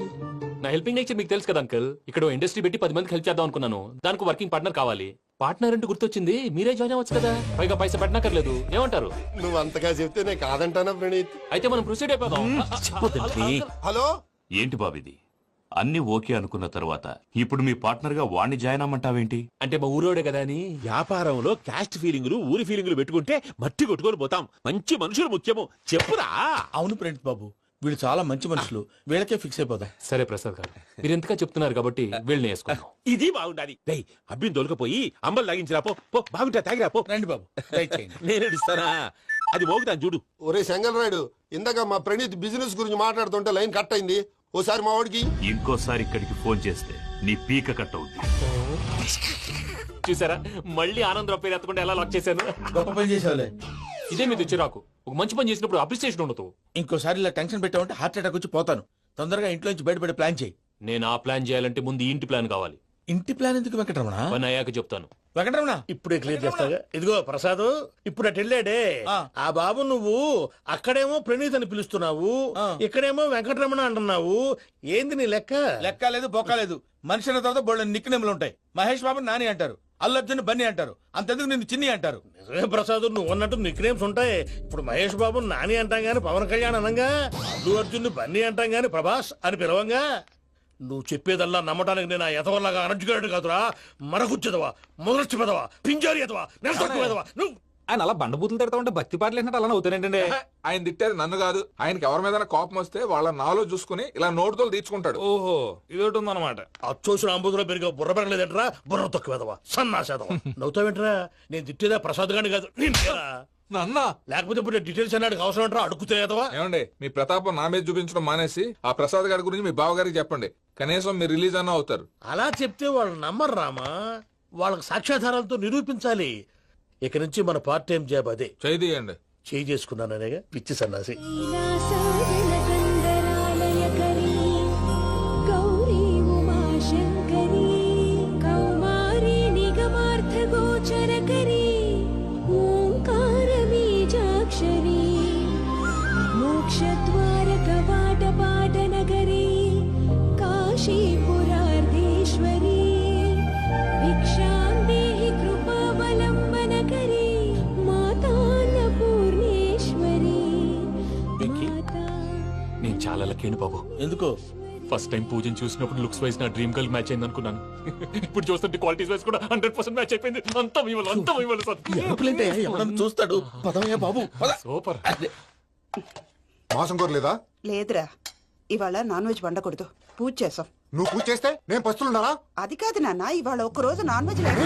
నా హెల్పింగ్ నేచర్ మీకు తెలుసు కదా అంకుల్. ఇక్కడ ఇండస్ట్రీ పెట్టి 10 మందికి హెల్ప్ చేద్దాం అనుకున్నాను. దానికి వర్కింగ్ పార్ట్నర్ కావాలి. పార్ట్నర్ అంటే గుర్తొచ్చింది, మీరే జాయిన్ అవ్వచ్చు కదా, పైగా పైసా పెట్టనక్కర్లేదు. ఏమంటారు? నువ్వు అంతగా చెప్తే నేను కాదంటానా ప్రణీత్? అయితే మనం ప్రొసీడ్ అయిపోదాం. హలో, ఏంటి బాబిది? అన్ని ఓకే అనుకున్న తర్వాత ఇప్పుడు మీ పార్ట్నర్ గా వాణ్ణి జాయిన్ అమ్మంటావేంటి? అంటే మా ఊరోడే కదా అని. వ్యాపారంలో క్యాస్ట్ ఫీలింగులు ఊరి ఫీలింగులు పెట్టుకుంటే మట్టి కొట్టుకొని పోతాం. మంచి మనుషులు ముఖ్యము, చెప్పురా. అవును ప్రణీత్ బాబు, వీళ్ళు చాలా మంచి మనుషులు, వీళ్ళకే ఫిక్స్ అయిపోదాం. సరే ప్రసాద్ గారు, మీరు ఎంతగా చెప్తున్నారు కాబట్టి వీళ్ళని వేసుకుందాం. ఇది బాగుండాలి. అబ్బిని దొలకపోయి అంబలు లాగించిరా పో. బాగుంటా తాగిరా పో. రండి బాబు, నేను ఇస్తానా? అది మోగుతాను చూడు. ఒరే చెంగల్ రాయుడు, ఇందాక మా ప్రణీత్ బిజినెస్ గురించి మాట్లాడుతుంటే లైన్ కట్ అయింది. ఓసారి మా వాడికి ఇంకోసారి ఇక్కడికి ఫోన్ చేస్తే నీ పీక కట్ అవుతుంది. చూసారా, మళ్ళీ ఆనందరావు పేరు ఎత్తకుండా ఎలా లాక్ చేశాను. గొప్ప పని చేసేవాళ్ళే. ఇదే మీద చిరాకు. ఒక మంచి పని చేసినప్పుడు అప్రిసియేషన్ ఉండదు. ఇంకోసారి ఇలా టెన్షన్ పెట్టామంటే హార్ట్ అటాక్ వచ్చి పోతాను. తొందరగా ఇంట్లో నుంచి బయటపడే ప్లాన్ చేయి. నేను ఆ ప్లాన్ చేయాలంటే ముందు ఈ ఇంటి ప్లాన్ కావాలి. ఇంటి ప్లాన్ ఎందుకు వెంకటరమణ? పని అయ్యాక చెప్తాను. వెంకటరమణ ఇప్పుడే క్లియర్ చేస్తాగా. ఇదిగో ప్రసాద్, ఇప్పుడు అటు వెళ్ళాడే ఆ బాబు, నువ్వు అక్కడేమో ప్రణీత్ అని పిలుస్తున్నావు, ఇక్కడేమో వెంకటరమణ అంటున్నావు. ఏంది నీ లెక్క? లెక్క లేదు, బొక్క లేదు. మనిషి అన్న తర్వాత బోళ్ళ నిక్నెములు ఉంటాయి. మహేష్ బాబు నాని అంటారు, అల్లు అర్జున్ బన్నీ అంటారు, అంతెందుకు నిన్ను చిన్ని అంటారు. నిజమే ప్రసాద్, నువ్వు అన్నట్టు నిక్నేమ్స్ ఉంటాయి. ఇప్పుడు మహేష్ బాబు నాని అంటాం గాని పవన్ కళ్యాణ్ అనంగా, అల్లు అర్జున్ బన్నీ అంటాం గాని ప్రభాస్ అని పిలవంగా. నువ్వు చెప్పేదల్లా నమ్మటానికి నేను ఆ ఎతవల్లాగా అనర్జుకేటెడ్ కాదురా. మరగుచ్చదవా, మొదలచ్చి పెదవా, పింజారి ఎదవా, నెలసొక్కు పెదవా. నువ్వు ఆయన అలా బండబూతులు తిడతా ఉంటే భక్తి పాటలు ఏంటంటే అలా అవుతానంటే ఆయన తిట్టేది నన్ను కాదు. ఆయనకి ఎవరి మీద కోపం వస్తే వాళ్ళ నాలో చూసుకుని ఇలా నోటుతో తీర్చుకుంటాడు. ఓహో ఇదొకటి ఉందన్నమాట. అచ్చోసిన అంబుధులో పెరిగే బుర్ర పెరగలేదంటరా, బుర్ర తక్కువేదవా సన్నాసేదవా. నవ్వుతావేంట్రా? నేను తిట్టేదా ప్రసాద్ గాని కాదు నిన్నేరా. నాన్న లేకపోతే ఇప్పుడు డీటెయిల్స్ అన్నాడు అవసరం అంటారా? అడుగుతాయేదవా. ఏమండి మీ ప్రతాపం నా మీద చూపించడం మానేసి ఆ ప్రసాద్ గారి గురించి మీ బావగారికి చెప్పండి. కనీసం మీరు రిలీజ్ అన్న అవుతారు. అలా చెప్తే వాళ్ళు నమ్మరు రామా. వాళ్ళకి సాక్ష్యాధారాలతో నిరూపించాలి. ఇక నుంచి మన పార్ట్ టైం జాబ్ అదే. చేయండి. చేయి చేసుకున్నాననేగా పిచ్చి సన్నాసి. మోక్షద్వార కవాట పాట నగరీ కాశీపురార్ధేశ్వరీ భిక్షాం దేహి కృపావలంబనకరీ మాతాన్నపూర్ణేశ్వరీ. నేను చాలా లక్కీ బాబు. ఎందుకు? ఫస్ట్ టైం పూజను చూసినప్పుడు లుక్స్ వైజ్ నా డ్రీమ్ గర్ల్ మ్యాచ్ అయింది అనుకున్నాను. ఇప్పుడు చూస్తుంటే క్వాలిటీస్ వైజ్ కూడా 100% మ్యాచ్ అయిపోయింది. అంతా మీ వల్ల, అంతా మీ వల్ల సార్. ఎరుపులేంటే ఎవడన్నా చూస్తాడు. పదవయ్యా బాబు పద. సూపర్. మాసం కోరలేదా? లేదురా, ఇవాళ నాన్ వెజ్ వండకూడదు. పూజ చేసాం. నువ్వు పూజ చేస్తే నేను పస్తులున్నారా? అది కాదు నాన్న, ఇవాళ ఒక్క రోజు నాన్ వెజ్ లేదు.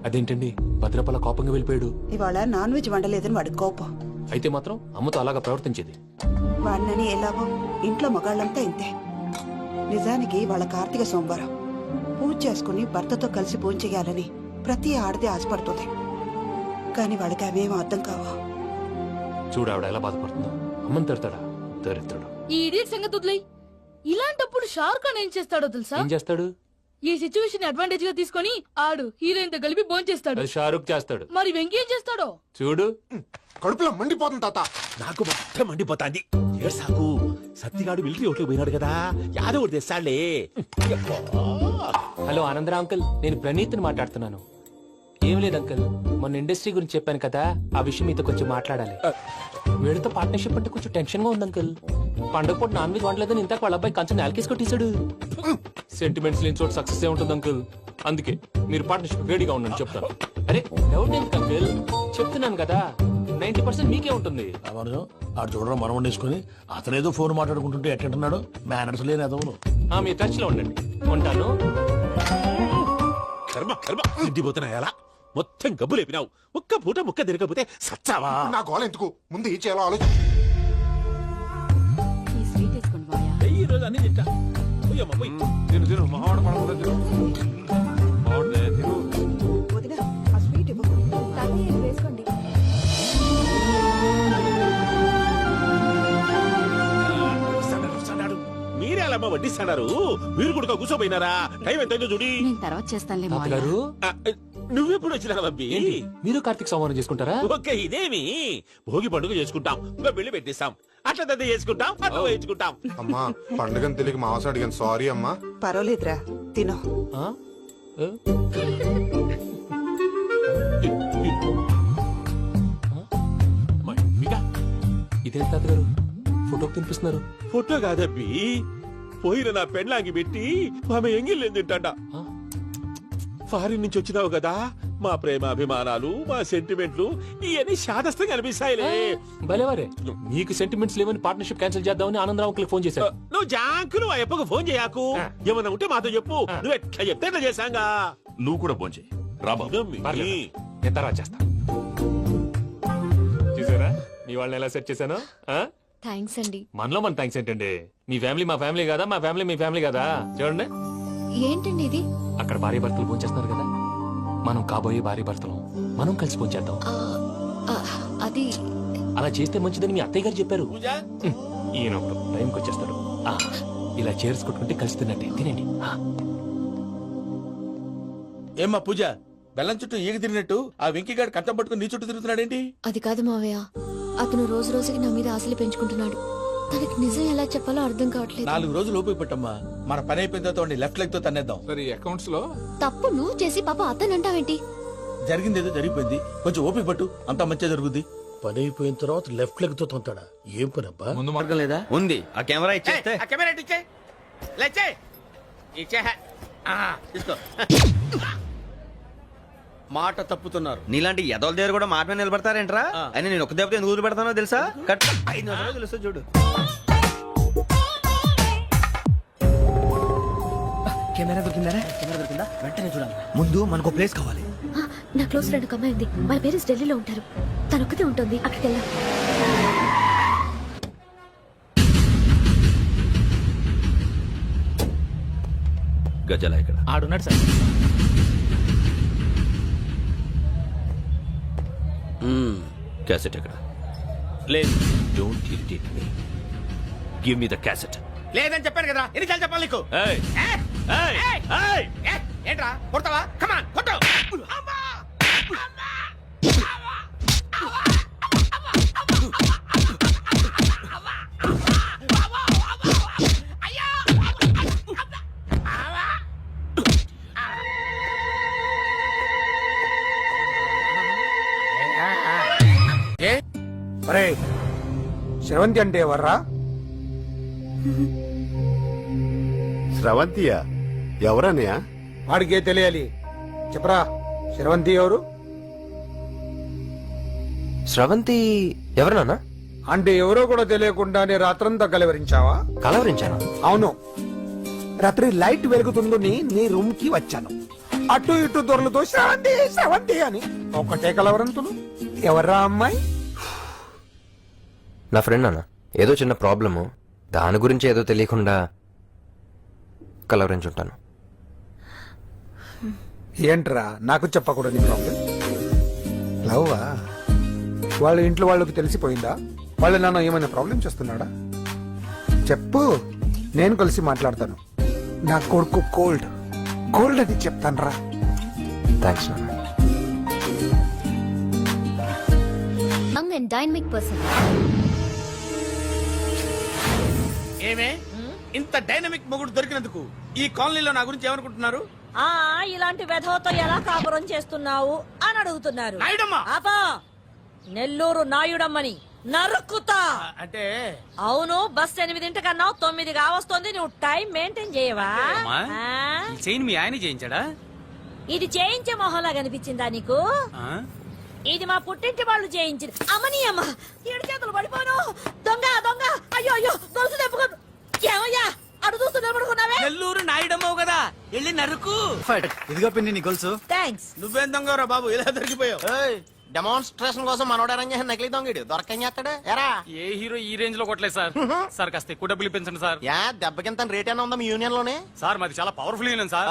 అదేంటండి భద్రపల కోపంగా వెళ్ళిపోయాడు? ఇవాళ నాన్ వెజ్ వండలేదని వాడి కోపం. అయితే మాత్రం అమ్మతో అలాగా ప్రవర్తించేది. వాడినని ఎలాగో ఇంట్లో మగాళ్ళంతా ఇంతే. నిజానికి వాళ్ళ కార్తీక సోమవారం పూజ చేసుకుని భర్తతో కలిసి పూజ చేయాలని ప్రతి ఆడది ఆశపడుతుంది. కానీ వాడికి అవేమో అర్థం కావు. చూడు ఆవిడ ఎలా బాధపడుతుందో. అమ్మని తిడతాడా? దరిద్రుడు. ఈ ఇడియట్ సంగతి వదిలేయ్. ఇలాంటప్పుడు షారుఖ్ ఖాన్ ఏం చేస్తాడో తెలుసా? ఏం చేస్తాడు? ఈ సిచ్యువేషన్ అడ్వాంటేజ్ గా తీసుకొని ఆడు హీరోయిన్ తో కలిపి బోన్ చేస్తాడు. అది షారుఖ్ చేస్తాడు. మరి వెంకీ ఏం చేస్తాడో చూడు. కడుపులో మండిపోతుంది తాత. నాకు మొత్తం మండిపోతాంది. సాకు సత్తిగాడు మిలిటరీ ఒకటి పోయినాడు కదా, యాదవ్ ఒకటి తెస్తాడులే. హలో ఆనందరా అంకుల్, నేను ప్రణీత్ని మాట్లాడుతున్నాను. ఏం లేదు అంకుల్, మొన్న ఇండస్ట్రీ గురించి చెప్పాను కదా, ఆ విషయం మీతో కొంచెం మాట్లాడాలి. వీడితో పార్ట్నర్షిప్ అంటే కొంచెం టెన్షన్ గా ఉంది అంకుల్. పండుగ పూట నాన్ వెజ్ వండలేదని ఇంతకు వాళ్ళ అబ్బాయి కంచెం నేలకేసి కొట్టేశాడు. సెంటిమెంట్స్ లేని చోట సక్సెస్ ఏ ఉంటుంది అంకుల్. అందుకే మీరు పార్ట్నర్షిప్ రెడీగా ఉండండి చెప్తాను. అరే డౌట్ ఎందుకు అంకుల్, చెప్తున్నాను కదా 90% మీకే ఉంటుంది. ఆడు చూడడం మనం వండేసుకుని అతనేదో ఫోన్ మాట్లాడుకుంటుంటే ఎట్టంటున్నాడు. మేనర్స్ లేని అదవును. మీరు టచ్ లో ఉండండి. ఉంటాను. కర్మ కర్మ తిండిపోతున్నా ఎలా మొత్తం గబ్బు లేపినావు. ఒక్క పూట ముక్క తిరగకపోతే సచ్చావా? నా గోల ఎందుకు, ముందు ఈ చేయాలో ఆలోచన. ఈ రోజు అన్ని తింటా. పోయమ్మ, పోయ్. తిను తిను మావాడు మనకు తిను. మావాడు తిను. వదినా, ఆ స్వీట్ ఇవ్వు. వేసుకోండి. మీరే అలా వడ్డిస్తున్నారు. మీరు కూడా కూర్చోపోయినారా? టైం ఎంతైందో చూడి. తర్వాత చేస్తానులే గారు ఆ, నువ్వెప్పుడు వచ్చినా బంబి? మీరు కార్తీక్ సంహారం చేసుకుంటారా? ఓకే, ఇదేమి భోగి పండుగ చేసుకుంటాం, ఇంకా పెళ్లి పెట్టిస్తాం, అట్లా దద్ద చేసుకుంటాం, అట్లా వేయించుకుంటాం. అమ్మా పండుగని తెలియక మాంసం అడిగాను, సారీ అమ్మా. పర్వాలేదురా, తినో. ఆ? ఏ? ఇదేంటి తాతగారు ఫోటోకి తినిపిస్తున్నారు? ఫోటో కాదబ్బి, పోయిన నా పెళ్ళాంగి పెట్టి ఆమె ఎంగిల్లేం తింటాడ. ఫారిన్ నుంచి వచ్చినావు కదా, మా ప్రేమ అభిమానాలు, మా సెంటిమెంట్లు ఇవన్నీ శాదస్తంగా అనిపిస్తాయిలే. భలేవారే, మీకు సెంటిమెంట్స్ లేవని పార్ట్నర్షిప్ క్యాన్సిల్ చేద్దామని ఆనందరావు అంకుల్ ఫోన్ చేశారు. నువ్వు జాంకులు ఆ అప్పకు ఫోన్ చేయకు. ఏమన్నా ఉంటే మాతో చెప్పు. నువ్వు ఎట్లా చెప్తే ఎట్లా చేశాంగా. నువ్వు కూడా ఫోన్ చేయి. పర్లేదు, నేను తర్వాత చేస్తా. చూసారా మీ వాళ్ళని ఎలా సెట్ చేశాను? థ్యాంక్స్ అండి. మనలో మన థ్యాంక్స్ ఏంటండి? మీ ఫ్యామిలీ మా ఫ్యామిలీ కదా, మా ఫ్యామిలీ మీ ఫ్యామిలీ కదా. చూడండి, ఏంటండి ఇది? అక్కడ భార్య భర్తలు ఫోన్ చేస్తున్నారు కదా, మనం కాబోయే భార్య భర్తలు మనం కలిసి ఫోన్ చేద్దాం. అది అలా చేస్తే మంచిదని మీ అత్తయ్య గారు చెప్పారు. ఈయన ఒకడు టైంకి వచ్చేస్తాడు. ఇలా చేర్స్ కొట్టుకుంటే కలిసి తిన్నట్టే. తినండి. ఏమ్మా పూజ, బెల్లం చుట్టూ ఈగ తిరిగినట్టు ఆ వెంకీగాడు కంటం పట్టుకుని నీ చుట్టూ తిరుగుతున్నాడేంటి? అది కాదు మావయ్య, అతను రోజు రోజుకి నా మీద ఆశలు పెంచుకుంటున్నాడు. తనకి నిజం ఎలా చెప్పాలో అర్థం కావట్లేదు. 4 రోజులు ఓపిక పట్టమ్మా, మన పని అయిపోయిన తర్వాత లెఫ్ట్ లెగ్ తో తన్నేద్దాం. సరే అకౌంట్స్ లో తప్పు నువ్వు చేసి పాప అతను అంటావేంటి? జరిగిందేదో జరిగిపోయింది, కొంచెం ఓపిక పట్టు, అంతా మంచిగా జరుగుద్ది. పని అయిపోయిన తర్వాత లెఫ్ట్ లెగ్ తో తొంతాడా? ఏం పని అబ్బా? ముందు మార్గం లేదా? ఉంది, ఆ కెమెరా ఇచ్చేస్తే. కెమెరా ఇచ్చే లేచే ఇచ్చే తీసుకో. మాట తప్పుతున్నారు. నీలాంటి ఎదల దగ్గర కూడా మాట మీద నిలబడతారేంట్రా? అని నేను ఒక దెబ్బతో ఎందుకు పెడతానో తెలుసా? కట్ 5 నిమిషాలు తెలుసు చూడు. కెమెరా దొరికిందా? వెంటనే చూడాలి. ముందు మనకు ప్లేస్ కావాలి. నా క్లోజ్ ఫ్రెండ్ ఒక అమ్మాయి ఉంది. వాళ్ళ పేరెంట్స్ ఢిల్లీలో ఉంటారు. తను ఒక్కతే ఉంటుంది. అక్కడికి వెళ్దాం. గజల ఇక్కడ ఆడున్నాడు సార్. క్యాసెట్ ఎక్కడ? లేదు. Don't irritate me. Give me the cassette. లేదని చెప్పాను కదా, ఎన్నిసార్లు చెప్పాలి నీకు? ఏయ్ ఏయ్ ఏయ్ ఏంట్రా కొడతావా? కమాన్ కొట్టు. అరే శ్రవంతి అంటే ఎవర్రా? స్రవంతియా? ఎవరన్నయ్యా? వాడికే తెలియాలి. చెప్పరా, శ్రవంతి ఎవరు? స్రవంతి ఎవరు నాన్న? అంటే ఎవరో కూడా తెలియకుండానే రాత్రంతా కలవరించావా? కలవరించాను. అవును, రాత్రి లైట్ వెలుగుతుందని నీ రూమ్ కి వచ్చాను. అటు ఇటు దొరలతో శ్రవంతి శ్రవంతి అని ఒకటే కలవరంతులు. ఎవర్రా అమ్మాయి? నా ఫ్రెండ్ అన్న, ఏదో చిన్న ప్రాబ్లము, దాని గురించి ఏదో తెలియకుండా కలవరించుంటాను. ఏంట్రా నాకు చెప్పకూడదు ప్రాబ్లం? లవ్వా? వాళ్ళ ఇంట్లో వాళ్ళకి తెలిసిపోయిందా? వాళ్ళ నాన్న ఏమైనా ప్రాబ్లం చేస్తున్నాడా? చెప్పు, నేను కలిసి మాట్లాడతాను. నా కొడుకు కోల్డ్ కోల్డ్ అని చెప్తాను రా. థ్యాంక్స్ నాన్న. Young and dynamic person. ఏమే ఇంత డైనమిక్ మొగుడు దొరికినందుకు ఈ కాలనీలో నా గురించి ఏమనుకుంటున్నారు? ఇలాంటి వెధవతో ఎలా కాపురం చేస్తున్నావు అని అడుగుతున్నారు. నాయుడమ్మ! ఆపా! నెల్లూరు నాయుడమ్మని నరుక్కుతా. అంటే అవును, బస్ 8:00 9 కావస్తుంది. నువ్వు టైం మెయింటైన్ చేయవా? చైన్ మీ ఆయన చేయించాడా? ఇది చేయించే మొహంలా కనిపించిందా నీకు? ఇది మా పుట్టింటి వాళ్ళు చేయించింది. అమ్మని అమ్మ, 7 చేతులు పడిపోను. దొంగ దొంగ! అయ్యో అయ్యో, గొలుసు తెప్పుకో. ఏమయ్యా అడు చూస్తూ నిలబడుకున్నావే? నెల్లూరు నాయుడమ్మవు కదా, వెళ్ళి నరుకు. ఇదిగో పిన్ని నీ గొలుసు. థ్యాంక్స్. నువ్వేం దొంగరా బాబు, ఇలా దొరికిపోయావు? డెమాన్స్ట్రేషన్ కోసం మనోడు అరేంజ్ చేసిన నకిలీ దొంగడు దొరకం చేస్తాడు. ఎరా ఏ హీరో ఈ రేంజ్ లో కొట్టలేదు సార్. సార్ కాస్త ఎక్కువ డబ్బులు ఇప్పించండి సార్. యా దెబ్బకింత రేట్ అయినా ఉందా మీ యూనియన్ లోనే? సార్ మాది చాలా పవర్ఫుల్ యూనియన్ సార్.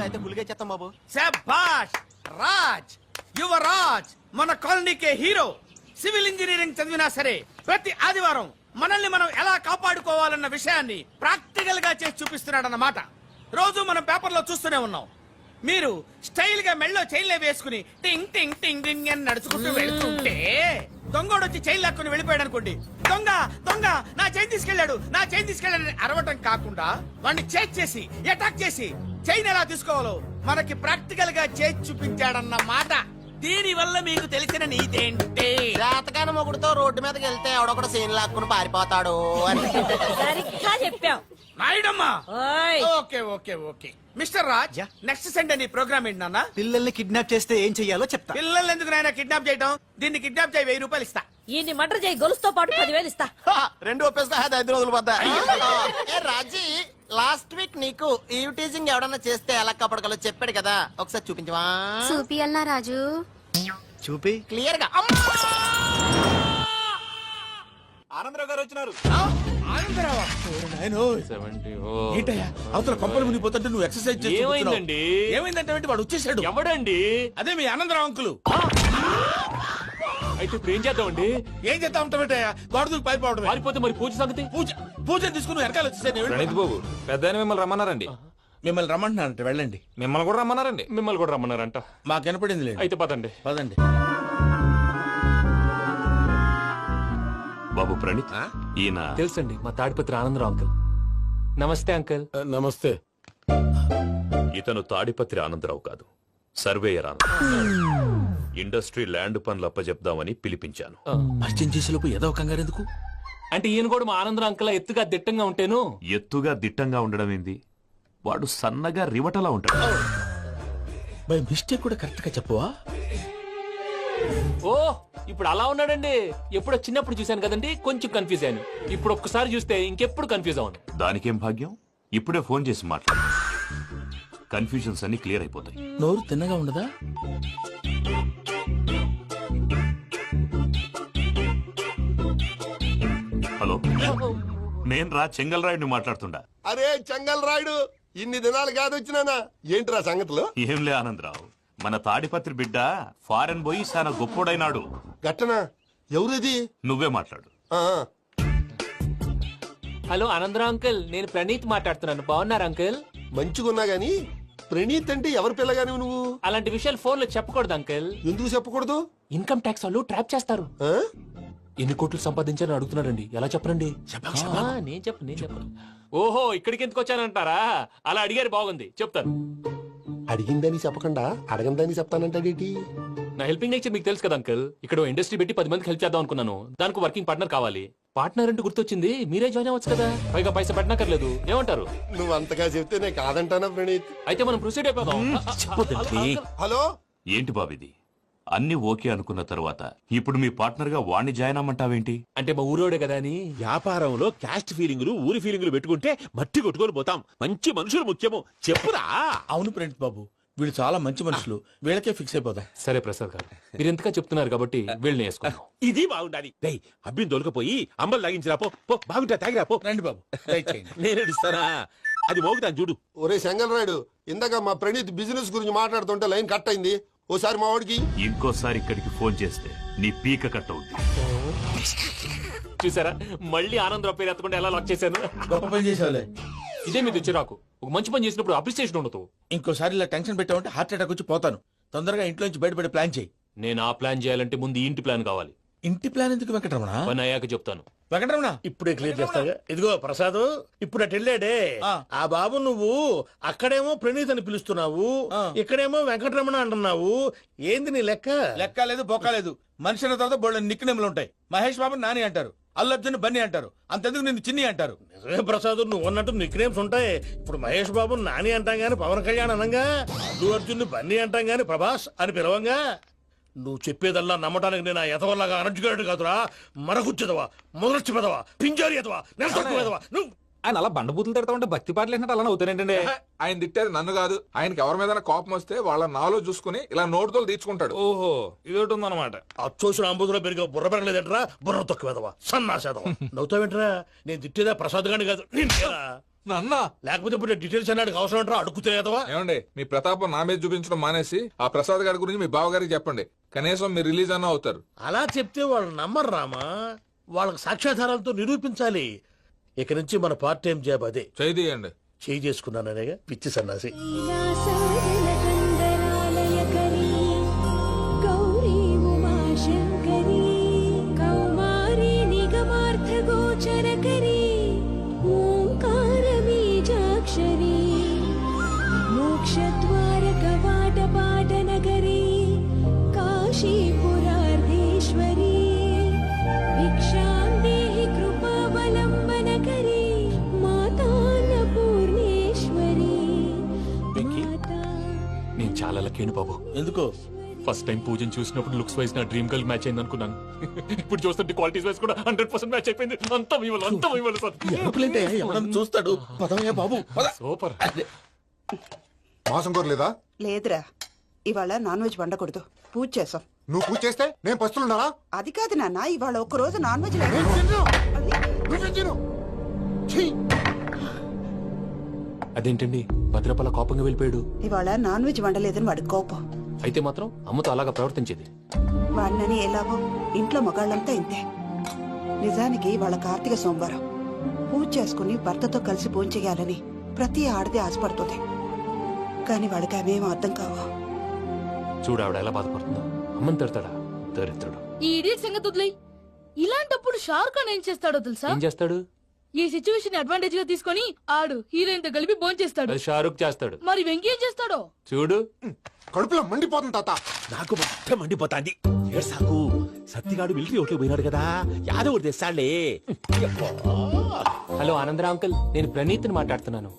అయితే గులిగా చేస్తాం బాబు. శభాష్ రాజ్, యువరాజ్, మన కాలనీకే హీరో. సివిల్ ఇంజనీరింగ్ చదివినా సరే ప్రతి ఆదివారం మనల్ని మనం ఎలా కాపాడుకోవాలన్న విషయాన్ని ప్రాక్టికల్ గా చేసి చూపిస్తున్నాడన్నమాట. రోజు మనం పేపర్లో చూస్తూనే ఉన్నాం. మీరు స్టైల్ గా మెళ్ళో చైన్లే వేసుకుని టింగ్ టింగ్ టింగ్ టింగ్ అని నడుచుకుంటూ వెళ్తుంటే దొంగోడు వచ్చి చైన్ లాక్కుని వెళ్ళిపోయాడు అనుకోండి. దొంగ దొంగ నా చైన్ తీసుకెళ్లాడు, నా చైన్ తీసుకెళ్లాడని అరవటం కాకుండా వాడిని చేజ్ చేసి అటాక్ చేసి చైన్ ఎలా తీసుకోవాలో మనకి ప్రాక్టికల్ గా చేసి చూపించాడన్న మాట. దీని వల్ల మీకు తెలిసిన నీతేంటి? జాతకాన మొగుడుతో రోడ్డు మీదకి వెళ్తే ఎవడొకడు సీన్ లాక్కుని పారిపోతాడు అని. సరిగ్గా చెప్పావు నాయుడమ్మా. ఓయ్. Okay okay okay mister Raj, next Sunday నీ ప్రోగ్రామ్ ఏంటి నాన్న? పిల్లల్ని కిడ్నాప్ చేస్తే ఏం చెయ్యాలో చెప్తా. పిల్లల్ని ఎందుకు నాయన కిడ్నాప్ చేయటం? దీన్ని కిడ్నాప్ చేయి, 1000 రూపాయలు ఇస్తా. ఈయన్ని మర్డర్ చేయి, గొలుసుతో పాటు 10,000 ఇస్తా. 2 ఒప్పేసుకో, 5 రోజులు పడ్డా. ఏ రాజీ, లాస్ట్ వీక్ నీకు ఈవ్ టీజింగ్ ఎవడన్నా చేస్తే ఎలా కాపాడగలో చెప్పాడు కదా, ఒకసారి చూపించవా? చూపియల్నా రాజు? చూపి క్లియర్ గా. ఆనందరావు గారు వచ్చినారు. ఆనందరావా? ఏంటయ్యా అవతల కొంపలు మునిగిపోతుంటే నువ్వు ఎక్సర్సైజ్ చేస్తూ ఏమైందండి? ఏమైందంటే వాడు వచ్చేసాడు. ఎవడండి? అదే మీ ఆనందరావు అంకులు. అయితే ఇప్పుడు ఏం చేద్దామండి? ఏం చేస్తా ఉంటావేటయ్యా, గొడవకు పైపోవడం. పారిపోతే మరి పూజ సంగతి? పూజ తీసుకుని వెనకాల వచ్చేసాను. బాబు పెద్ద మిమ్మల్ని రమ్మన్నారండి. మిమ్మల్ని రమ్మంటున్నారంట, వెళ్ళండి. మిమ్మల్ని కూడా రమ్మన్నారండి. మిమ్మల్ని కూడా రమ్మన్నారంట. మాకు వినపడింది లేదు. అయితే పదండి. పదండి. బాబు ప్రణీత్, ఈయన తెలుసండి, మా తాడిపత్రి ఆనందరావు అంకుల్. నమస్తే అంకుల్. నమస్తే. ఇతను తాడిపత్రి ఆనందరావు కాదు, సర్వేయర్ ఆనందరావు. ఇండస్ట్రీ ల్యాండ్ పనులు అప్పచెప్దామని పిలిపించాను. పరిచయం చేసేలోపు ఏదో కంగారు ఎందుకు? అంటే ఈయన కూడా మా ఆనందరావు అంకుల్ ఎత్తుగా దిట్టంగా ఉంటేను. ఎత్తుగా దిట్టంగా ఉండడం ఏంది? వాడు సన్నగా రివటలా ఉంటాడు. బై మిస్టేక్ కూడా కరెక్ట్ గా చెప్పవా? ఓ ఇప్పుడు అలా ఉన్నాడండి. ఎప్పుడో చిన్నప్పుడు చూశాను కదండి, కొంచెం కన్ఫ్యూజ్ అయ్యాను. ఇప్పుడు ఒక్కసారి చూస్తే ఇంకెప్పుడు కన్ఫ్యూజ్ అవ్వను. దానికేం భాగ్యం, ఇప్పుడే ఫోన్ చేసి మాట్లాడు. కన్ఫ్యూజన్స్ అన్ని క్లియర్ అయిపోతాయి. నోరు తిన్నగా ఉండదా? హలో, నేను రా చెంగల్ రాయుడిని మాట్లాడుతుండా. అరే చెంగల్ రాయుడు, ఇన్ని దినాలు కాదు వచ్చినానా? ఏంట్రా సంగతులు? ఏం లే ఆనందరావు, మన తాడిపత్రి బిడ్డ ఫారెన్ పోయి చాలా గొప్పోడైనాడు. గట్టనా? ఎవరిది? నువ్వే మాట్లాడు. హలో ఆనందరావు అంకుల్, నేను ప్రణీత్ మాట్లాడుతున్నాను. బాగున్నారు అంకుల్? మంచిగున్నా గాని ప్రణీత్ అంటే ఎవరి పిల్లగాని నువ్వు? అలాంటి విషయాలు ఫోన్ లో చెప్పకూడదు అంకుల్. ఎందుకు చెప్పకూడదు? ఇన్కమ్ ట్యాక్స్ వాళ్ళు ట్రాప్ చేస్తారు. ఆ? ఎన్ని కోట్లు సంపాదించాలని అడుగుతున్నారండి. ఎలా చెప్పరండి? నేను చెప్పను. ఓహో, ఇక్కడికి ఎందుకు వచ్చానంటారా? అలా అడిగారు, బాగుంది, చెప్తాను. అడిగిందని చెప్పకుండా అడగందని చెప్తానంటాడేటి? నా హెల్పింగ్ నేచర్ మీకు తెలుసు కదా అంకుల్. ఇక్కడ ఇండస్ట్రీ పెట్టి 10 మందికి హెల్ప్ చేద్దాం అనుకున్నాను. దానికి వర్కింగ్ పార్ట్నర్ కావాలి. పార్ట్నర్ అంటే గుర్తొచ్చింది, మీరే జాయిన్ అవ్వచ్చు కదా. పైగా పైసా పెట్టనక్కర్లేదు. ఏమంటారు? నువ్వు అంతగా చెప్తే నేను కాదంటానా ప్రణీత్? అయితే మనం ప్రొసీడ్ అయిపోదాం. హలో, ఏంటి బాబిది? అన్ని ఓకే అనుకున్న తర్వాత ఇప్పుడు మీ పార్ట్నర్ గా వాణ్ణి జాయిన్ అమ్మంటావేంటి? అంటే మా ఊరోడే కదా అని. వ్యాపారంలో క్యాస్ట్ ఫీలింగులు, ఊరి ఫీలింగులు పెట్టుకుంటే మట్టి కొట్టుకొని పోతాం. మంచి మనుషులు ముఖ్యము. చెప్పురా. అవును ప్రణీత్ బాబు, వీళ్ళు చాలా మంచి మనుషులు. వీళ్ళకే ఫిక్స్ అయిపోదాం. సరే ప్రసాద్ గారు, మీరు ఎంతగా చెప్తున్నారు కాబట్టి వీళ్ళని వేసుకున్నాం. ఇది బాగుండాలి. అబ్బిని దొలకపోయి అంబలు తాగించిరా. పో బాగుంటా, తాగిరా పో. రండి బాబు, నేను ఇస్తానా? అది మోగుతాను చూడు. ఒరే చెంగల్ రాయుడు, ఇందాక మా ప్రణీత్ బిజినెస్ గురించి మాట్లాడుతుంటే లైన్ కట్ అయింది. ఓసారి మా వాడికి ఇంకోసారి ఇక్కడికి ఫోన్ చేస్తే నీ పీక కట్ అవుతుంది. చూసారా, మళ్ళీ ఆనందరావు పేరు ఎత్తకుండా ఎలా లాక్ చేశాను. గొప్ప పని చేసేవాళ్ళే. ఇదే మీద చిరాకు. ఒక మంచి పని చేసినప్పుడు అప్రిసియేషన్ ఉండదు. ఇంకోసారి ఇలా టెన్షన్ పెట్టామంటే హార్ట్ అటాక్ వచ్చి పోతాను. తొందరగా ఇంట్లో నుంచి బయటపడే ప్లాన్ చేయి. నేను ఆ ప్లాన్ చేయాలంటే ముందు ఈ ఇంటి ప్లాన్ కావాలి. ఇంటి ప్లాన్ ఎందుకు వెంకటరమణ? పని అయ్యాక చెప్తాను. వెంకటరమణ ఇప్పుడే క్లియర్ చేస్తాగా. ఇదిగో ప్రసాద్, ఇప్పుడు అటు వెళ్ళాడే ఆ బాబు, నువ్వు అక్కడేమో ప్రణీత్ అని పిలుస్తున్నావు, ఇక్కడేమో వెంకటరమణ అంటున్నావు. ఏంది నీ లెక్క? లెక్క లేదు, బొక్క లేదు. మనిషి అన్న తర్వాత బోళ్ళ నిక్నెములు ఉంటాయి. మహేష్ బాబు నాని అంటారు, అల్లు అర్జున్ బన్నీ అంటారు, అంతెందుకు నిన్ను చిన్ని అంటారు. నిజమే ప్రసాద్, నువ్వు అన్నట్టు నిక్నేమ్స్ ఉంటాయి. ఇప్పుడు మహేష్ బాబు నాని అంటాం గాని పవన్ కళ్యాణ్ అనంగా, అల్లు అర్జున్ బన్నీ అంటాం గాని ప్రభాస్ అని పిలవంగా. నువ్వు చెప్పేదల్లా నమ్మటానికి నేను ఎతవల్లాగా అనర్జుకేటెడ్ కాదురా. మరగుచ్చదవా, మొదలచ్చి పెదవా, పింజారి ఎదవా, నెలసొక్కుదవా నువ్వు. ఆయన అలా బండబూతులు తిడతా ఉంటే భక్తి పాటలు ఏంటంటే అలా అవుతానంటే. ఆయన తిట్టేది నన్ను కాదు, ఆయనకి ఎవరి మీద కోపం వస్తే వాళ్ళ నాలో చూసుకుని ఇలా నోటుతో తీర్చుకుంటాడు. ఓహో, ఇదొకటి ఉందన్నమాట. అచ్చోసిన అంబుధులో పెరిగే బుర్ర పెరగలేదట్రా, బుర్ర తొక్కువేదవా, సన్నాసేదవా. నవ్వుతావేంట్రా? నేను తిట్టేదా ప్రసాద్ గాని కాదు, నన్న లేకపోతే ఇప్పుడు డీటెయిల్స్ అన్నాడు అవసరం అంటారా? అడుగుతాయేదవా. ఏమండి, మీ ప్రతాపం నా మీద చూపించడం మానేసి ఆ ప్రసాద్ గారి గురించి మీ బావగారికి చెప్పండి. కనీసం మీరు రిలీజ్ అన్న అవుతారు. అలా చెప్తే వాళ్ళు నమ్మరు రామా. వాళ్ళకి సాక్ష్యాధారాలతో నిరూపించాలి. ఇక నుంచి మన పార్ట్ టైం జాబ్ అదే. చేయండి. చేయి చేసుకున్నాననేగా పిచ్చి సన్నాసి. నేను చాలా లక్కీని బాబు. ఎందుకు? ఫస్ట్ టైం పూజను చూసినప్పుడు లుక్స్ వైజ్ నా డ్రీమ్ గర్ల్ మ్యాచ్ అయింది అనుకున్నాను. ఇప్పుడు చూస్తుంటే క్వాలిటీస్ వైజ్ కూడా 100% మ్యాచ్ అయిపోయింది. అంతా మీ వల్ల సార్. చూస్తాడు. పదవయ్యా బాబు, సూపర్. మాసం కోరలేదా? లేదురా, ఇవాళ నాన్ వెజ్ వండకూడదు, పూజ చేసాం. నువ్వు పూజ చేస్తే నేను పస్తులున్నానా? అది కాదు నాన్న, ఇవాళ ఒక్కరోజు నాన్ వెజ్ లేదు. అదేంటండి, భద్రపల కోపంగా వెళ్ళిపోయాడు. ఇవాళ నాన్ వెజ్ వండలేదని వాడి కోపం. అయితే మాత్రం అమ్మతో అలాగా ప్రవర్తించేది. వాడినని ఎలాగో ఇంట్లో మగాళ్ళంతా ఇంతే. నిజానికి వాళ్ళ కార్తీక సోమవారం పూజ చేసుకుని భర్తతో కలిసి భోంచేయాలని ప్రతి ఆడది ఆశపడుతుంది. కానీ వాడికి అవేమో అర్థం కావు. చూడు ఆవిడ ఎలా బాధపడుతుందో. అమ్మని తిడతాడా దరిద్రుడు. ఈ ఇడియట్ సంగతి వదిలేయ్. ఇలాంటప్పుడు షారుఖ్ ఖాన్ ఏం చేస్తాడో తెలుసా? ఏం చేస్తాడు? ఈ సిచ్యువేషన్ అడ్వాంటేజ్ గా తీసుకొని ఆడు హీరోయిన్ తో కలిపి బోన్ చేస్తాడు. అది షారుఖ్ చేస్తాడు. మరి వెంకీ ఏం చేస్తాడో చూడు. కడుపులో మండిపోతుంది తాత. నాకు మొత్తం మండిపోతాంది. సాకు సత్తిగాడు మిలిటరీ ఒకటి పోయినాడు కదా, యాదవ్ ఒకటి తెస్తాడులే. హలో ఆనందరావు అంకుల్, నేను ప్రణీత్ని మాట్లాడుతున్నాను.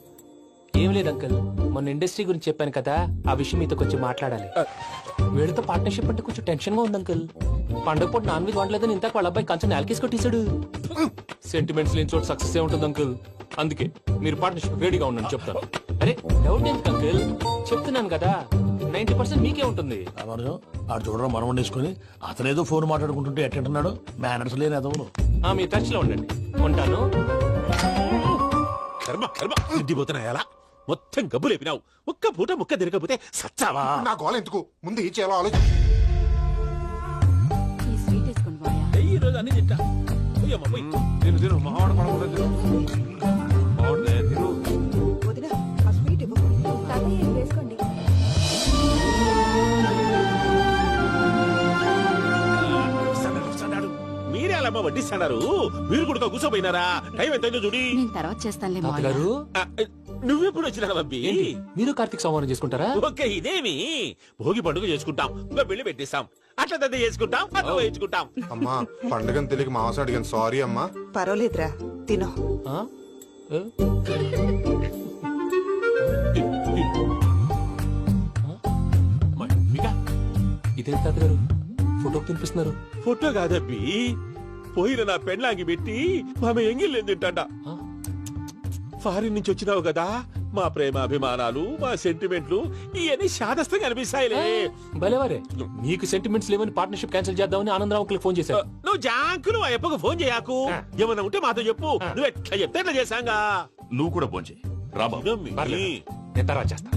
ఏం లేదు అంకుల్ మొన్న ఇండస్ట్రీ గురించి చెప్పాను కదా ఆ విషయం మీతో కొంచెం మాట్లాడాలి వీళ్ళతో పార్ట్నర్షిప్ అంటే కొంచెం టెన్షన్ గా ఉంది అంకుల్ పండగ పూట నాన్ వెజ్ వండలేదని ఇంతకు వాళ్ళ అబ్బాయి కంచెం నేలకేసి కొట్టేశాడు సెంటిమెంట్స్ లేని చోట సక్సెస్ ఏ ఉంటుంది అంకుల్ అందుకే మీరు పార్ట్నర్షిప్ రెడీగా ఉండండి చెప్తాను అరే డౌట్ ఎందుకు అంకుల్ చెప్తున్నాను కదా 90% మీకే ఉంటుంది రామానుజం ఆడు చూడడం మనం వండేసుకుని అతనేదో ఫోన్ మాట్లాడుకుంటుంటే ఎట్టంటున్నాడు మేనర్స్ లేని అదవును మీ టచ్ లో ఉండండి ఉంటాను కర్మ కర్మ సిద్ధిపోతున్నాయలా మొత్తం గబ్బు లేపినావు ఒక్క పూట ముక్క తిరగకపోతే సచ్చావా నా గోల ఎందుకు ముందు ఏం చేయాలో ఆలోచించు. ఈ రోజు అన్ని తింటా పోయమ్మ, పోయ్. తిను తిను మావాడు పడకుండా తిను మావాడులే, తిను. వదినా ఆ స్వీట్ ఇవ్వు. వేసుకోండి వస్తాడు. మీరే అలా అమ్మ వడ్డిస్తాడారు మీరు కూడా కూర్చోపోయినారా టైం ఎంతైందో చూడి నేను తర్వాత చేస్తానులే గారు ఆ, నువ్వెప్పుడు వచ్చినా బంబి మీరు కార్తీక్ సంహారం చేసుకుంటారా ఓకే ఇదేమి భోగి పండుగ చేసుకుంటాం ఇంకా పెళ్లి పెట్టేస్తాం అట్లా దద్ద చేసుకుంటాం అట్లా వేయించుకుంటాం అమ్మా పండుగని తెలియక మాంసం అడిగాను సారీ అమ్మా. పర్వాలేదురా తినో. ఆ? ఏ? ఇదేంటి తాతగారు ఫోటోకి తినిపిస్తున్నారు ఫోటో కాదబ్బి పోయిన నా పెళ్ళాంగి పెట్టి ఆమె ఎంగిల్లేం తింటాడ ఫారిన్ నుంచి వచ్చినావు కదా మా ప్రేమ అభిమానాలు మా సెంటిమెంట్లు ఇవన్నీ శాదస్తంగా అనిపిస్తాయిలే భలేవారే మీకు సెంటిమెంట్స్ లేవని పార్ట్నర్షిప్ క్యాన్సిల్ చేద్దామని ఆనందరావు అంకుల్ ఫోన్ చేశారు నువ్వు జాంకులు ఆ అప్పకు ఫోన్ చేయకు ఏమన్నా ఉంటే మాతో చెప్పు నువ్వు ఎట్లా చెప్తే ఎట్లా చేశాంగా నువ్వు కూడా ఫోన్ చేయి పర్లేదు. నేను తర్వాత చేస్తా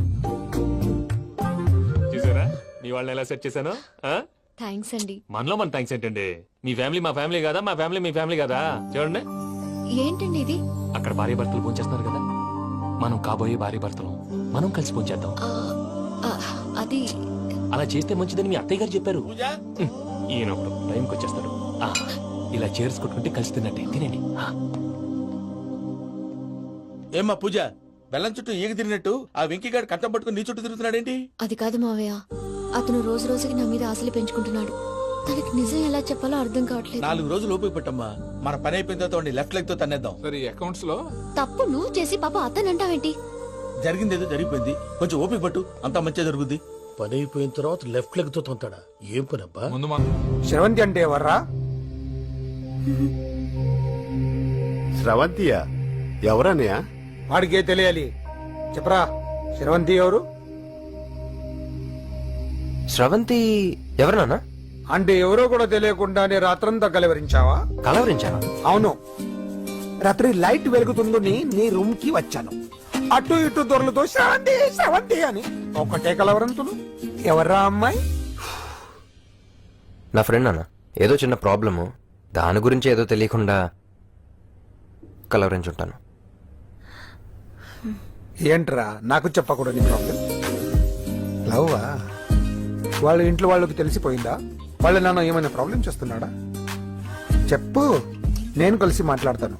చూసారా మీ వాళ్ళని ఎలా సెట్ చేశాను ఆ? థ్యాంక్స్ అండి మనలో మన థ్యాంక్స్ ఏంటండి మీ ఫ్యామిలీ మా ఫ్యామిలీ కదా మా ఫ్యామిలీ మీ ఫ్యామిలీ కదా చూడండి ఏంటండి ఇది అక్కడ భార్య భర్తలు భోంచేస్తున్నారు కదా మనం కాబోయే భార్య భర్తలు మనం కలిసి భోంచేద్దాం అది అలా చేస్తే మంచిదని మీ అత్తయ్య గారు చెప్పారు ఈయన ఒకడు టైంకి వచ్చేస్తాడు ఆ, ఇలా చేర్స్ కొట్టుకుంటే కలిసి తిన్నట్టే తినండి ఆ. ఏమ్మా పూజ బెల్లం చుట్టూ ఈగ తిరిగినట్టు ఆ వెంకీగాడు కట్టం పట్టుకుని నీ చుట్టూ తిరుగుతున్నాడేంటి అది కాదు మావయ్య అతను రోజు రోజుకి నా మీద ఆశలు పెంచుకుంటున్నాడు తనకి నిజం ఎలా చెప్పాలో అర్థం కావట్లేదు 4 రోజులు ఓపిక పట్టమ్మా మన పని అయిపోయిన తర్వాత లెఫ్ట్ లెగ్ తో తన్నేద్దాం. సరే అకౌంట్స్ లో తప్పు నువ్వు చేసి పాప అతను అంటావేంటి జరిగింది ఏదో జరిగిపోయింది కొంచెం ఓపిక పట్టు అంతా మంచిగా జరుగుద్ది. పని అయిపోయిన తర్వాత లెఫ్ట్ లెగ్ తో తొంతాడా ఏం పని అబ్బా ముందు మా శ్రవంతి అంటే ఎవర్రా? స్రవంతియా ఎవరన్నయ్య? వాడికే తెలియాలి చెప్పరా శ్రవంతి ఎవరు? స్రవంతి ఎవరు నాన్న? అంటే ఎవరో కూడా తెలియకుండానే రాత్రంతా కలవరించావా? కలవరించావా? అవును, రాత్రి లైట్ వెలుగుతుందని నీ రూమ్ కి వచ్చాను. అటు ఇటు దొరలతో శ్రవంతి శ్రవంతి అని ఒకటే కలవరంతులు. ఎవర్రా అమ్మాయి? నా ఫ్రెండ్ అన్న ఏదో చిన్న ప్రాబ్లము దాని గురించి ఏదో తెలియకుండా కలవరించుంటాను. ఏంట్రా నాకు చెప్పకూడదు నీ ప్రాబ్లం? లవ్వా? వాళ్ళ ఇంట్లో వాళ్ళకి తెలిసిపోయిందా? వాళ్ళ నాన్న ఏమైనా ప్రాబ్లం చేస్తున్నాడా? చెప్పు, నేను కలిసి మాట్లాడతాను.